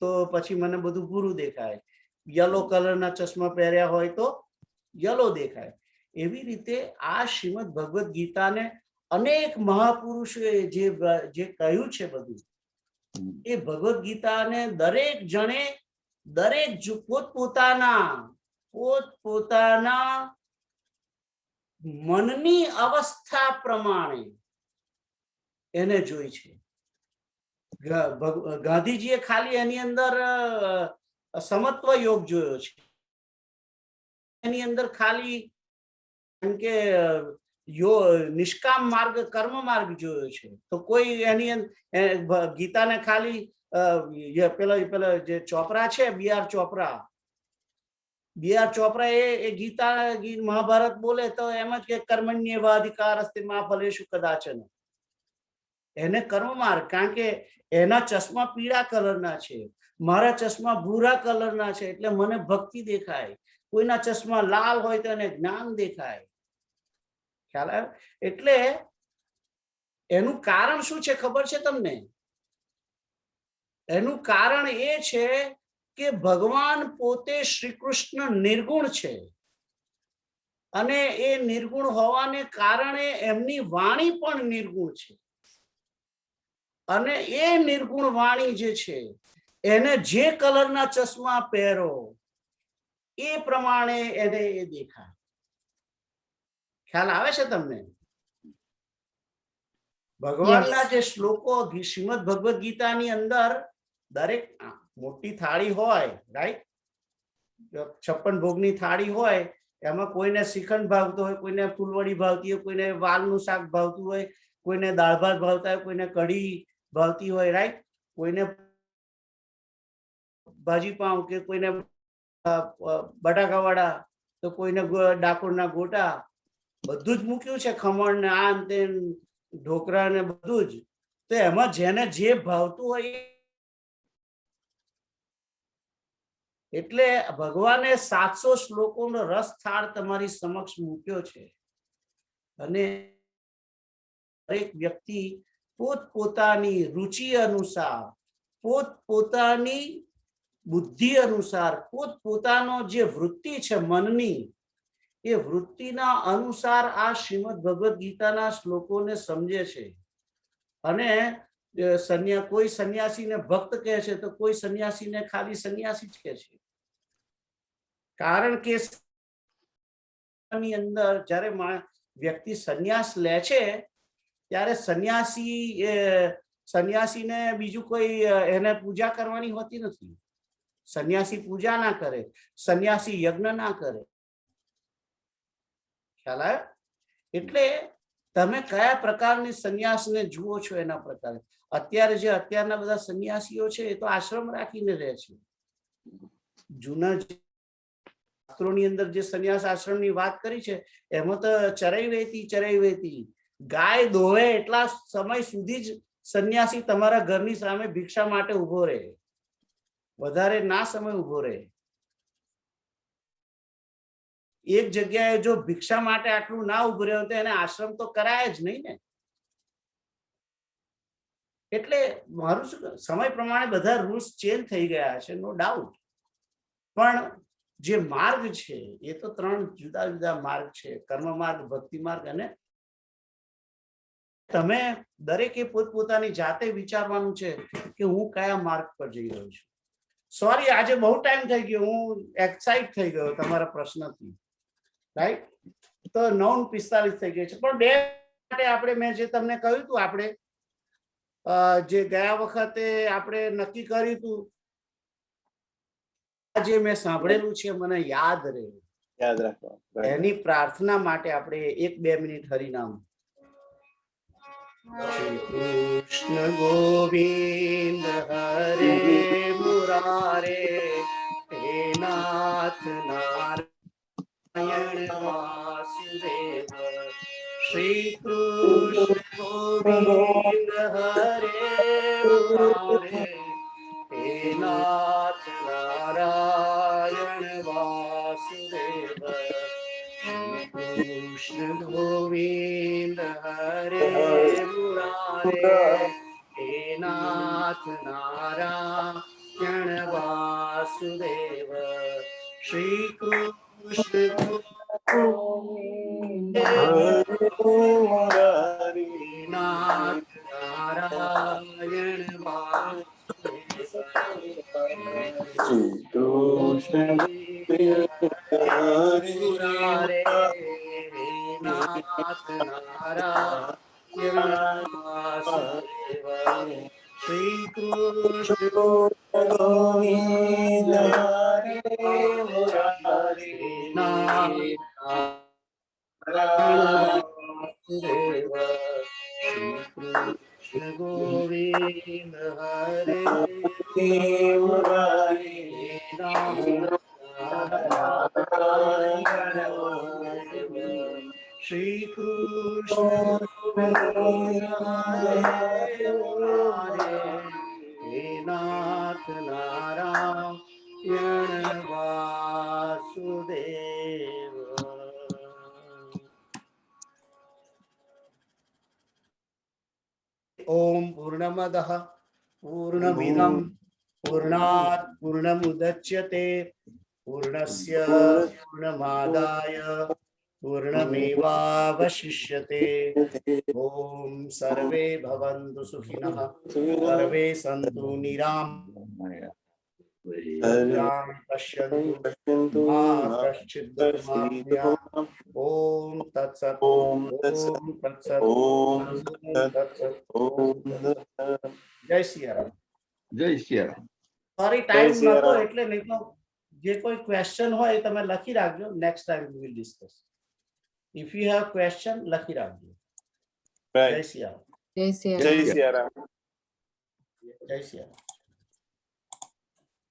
તો પછી મને બધું ભૂરું દેખાય. યલો કલરના ચશ્મા પહેર્યા હોય તો યલો દેખાય. એવી રીતે આ શ્રીમદ ભગવદ ગીતાને અનેક મહાપુરુષોએ જે કહ્યું છે બધું, એ ભગવદ ગીતાને દરેક જણે પોતપોતાના મનની અવસ્થા પ્રમાણે એને જોઈ છે. ગાંધીજીએ ખાલી એની અંદર સમત્વ યોગ જોયો છે, એની અંદર ખાલી એમ કે નિષ્કામ માર્ગ, કર્મ માર્ગ જોયો છે. તો કોઈ એની ગીતાને ખાલી પેલા જે ચોપરા છે, બી.આર. ચોપરા એ ગીતા મહાભારત બોલે તો એમ જ કે કર્મણ્યેવાધિકાર અસ્તિ મા ફલેષુ કદાચન. એને કર્મ માર્ગ, કારણ કે એના ચશ્મા પીળા કલરના છે, મારા ચશ્મા ભૂરા કલરના છે, એટલે મને ભક્તિ દેખાય. કોઈના ચશ્મા લાલ હોય તો એને જ્ઞાન દેખાય. ખ્યાલ આવ્યો? એટલે એનું કારણ શું છે ખબર છે તમને? એનું કારણ એ છે કે ભગવાન પોતે શ્રી કૃષ્ણ નિર્ગુણ છે અને એ નિર્ગુણ હોવાને કારણે એમની વાણી પણ નિર્ગુણ છે. અને એ નિર્ગુણ વાણી જે છે એને જે કલરના ચશ્મા પહેરો એ પ્રમાણે એને એ દેખાય. ખ્યાલ આવે છે તમને? ભગવાનના જે શ્લોકો શ્રીમદ ભગવદ ગીતાની અંદર દરેક મોટી થાળી હોય, રાઈટ, 56 ભોગની થાળી હોય, એમાં કોઈને શ્રીખંડ ભાવતો હોય, કોઈને ફૂલવડી ભાવતી હોય, કોઈને વાલનું શાક ભાવતું હોય, કોઈને દાળ ભાત ભાવતા હોય, કોઈને કઢી ભાવતી હોય, રાઈટ, કોઈને ભાજી પાઉં કે કોઈને બટાકા વડા, તો કોઈને ડાકોરના ગોટા, બધું જ મૂક્યું છે, ખમણ ને આ તે ઢોકળા ને બધું જ. તો એમાં જેને જે ભાવતું હોય, એટલે ભગવાને 700 શ્લોકોનો રસ થાળ તમારી સમક્ષ મૂક્યો છે અને દરેક વ્યક્તિ પોતપોતાની રુચિ અનુસાર, પોતપોતાની બુદ્ધિ અનુસાર, પોતપોતાનો જે વૃત્તિ છે મનની, એ વૃત્તિના અનુસાર આ શ્રીમદ ભગવદ ગીતાના શ્લોકોને સમજે છે. અને કોઈ સંન્યાસીને ભક્ત કહે છે તો કોઈ સંન્યાસીને ખાલી સંન્યાસી જ કહે છે. કારણ કે ની અંદર જ્યારે વ્યક્તિ સંન્યાસ લે છે ત્યારે સંન્યાસીને બીજું કોઈ એને પૂજા કરવાની હોતી નથી. સંન્યાસી પૂજા ના કરે, સંન્યાસી યજ્ઞ ના કરે. ખ્યાલ આવ્યો? એટલે તમે કયા પ્રકારની સંન્યાસને જુઓ છો એના પ્રકારે. અત્યારના બધા સંન્યાસીઓ છે એ તો આશ્રમ રાખીને રહે છે. જૂના શાસ્ત્રોની અંદર જે સંન્યાસ આશ્રમની વાત કરી છે એમાં તો ચરાઈ વહેતી ગાય દોહે એટલા સમય સુધી જ સંન્યાસી તમારા ઘરની સામે ભિક્ષા માટે ઉભો રહે, વધારે ના સમય ઉભો રહે. એક જગ્યાએ જો ભિક્ષા માટે આટલું ના ઉભો રહ્યો તો એને આશ્રમ તો કરાય જ નહીં ને. એટલે મારું શું, સમય પ્રમાણે બધા રૂલ્સ ચેન્જ થઈ ગયા છે, નો ડાઉટ, પણ જે માર્ગ છે એ તો 3 જુદા જુદા માર્ગ છે, કર્મ માર્ગ, ભક્તિ માર્ગ. અને તમે દરેકે પોતપોતાની જાતે વિચારવાનું છે કે હું કયા માર્ગ પર જઈ રહ્યો છું. સોરી, આજે બહુ ટાઈમ થઈ ગયો, હું એક્સાઇટ થઈ ગયો તમારા પ્રશ્નથી, રાઈટ. તો 9:45 થઈ ગઈ છે, પણ બે માટે આપણે, મેં જે તમને કહ્યું હતું, આપણે જે ગયા વખતે આપણે નક્કી કર્યું હતું, જે મેં સાંભળેલું છે મને યાદ રહે, યાદ રાખો. એની પ્રાર્થના માટે આપણે 1-2 મિનિટ હરિનામ. શ્રી કૃષ્ણ ગોવિંદ હરે મુરારે, હે નાથ નારાયણ વાસુદેવ. શ્રી કૃષ્ણ ગોવિંદ હરે મુરારે, હે નાથ નારાયણ વાસુદેવ. કૃષ્ણ ગોવિંદ હરે મુરારે, હે નાથ નારાયણ વાસુદેવ. શ્રી કૃષ્ણ ગોવિંદ હરે નાથ નારાયણ વાસુદેવ. મુરારે, હે નાથ નારાયણ વાસુદેવ. શ્રી કૃષ્ણ ગોવિંદ હરે મુરારે, નાથ નારાયણ વાસુદેવ. શ્રી કૃષ્ણ ગોવિંદ હરે મુરારે, શ્રી કૃષ્ણ હે નાથ નારાયણ વાસુદેવ. ઓમ પૂર્ણમદઃ પૂર્ણમિદં પૂર્ણાત પૂર્ણમુદચ્યતે પૂર્ણસ્ય પૂર્ણમાદાય પૂર્ણમેવાવશિષ્યતે. ઓમ સર્વે ભવन्तु સુખિનઃ, સર્વે સन्तु નિરામયાः. ભદ્રાણિ પશ્યन्तુ મા કશ્ચિદ દુર્ભાગ્યા. ઓમ તત્સત. ઓમ તત્સત. ઓમ તત્સત. ઓમ ઓમ તત્સત. તત્સત. ઓમ તત્સત. જય સિયારામ. જય સિયારામ. સોરી ટાઈમ નતો સિયારામ. એટલે નહીં તો જે કોઈ ક્વેશ્ચન હોય એ તમે લખી રાખજો. Next time we will discuss. If you have question લખી રાખજો. જય Right. સિયારામ. જય શ્રી જય સિયારામ. જય સિયારામ.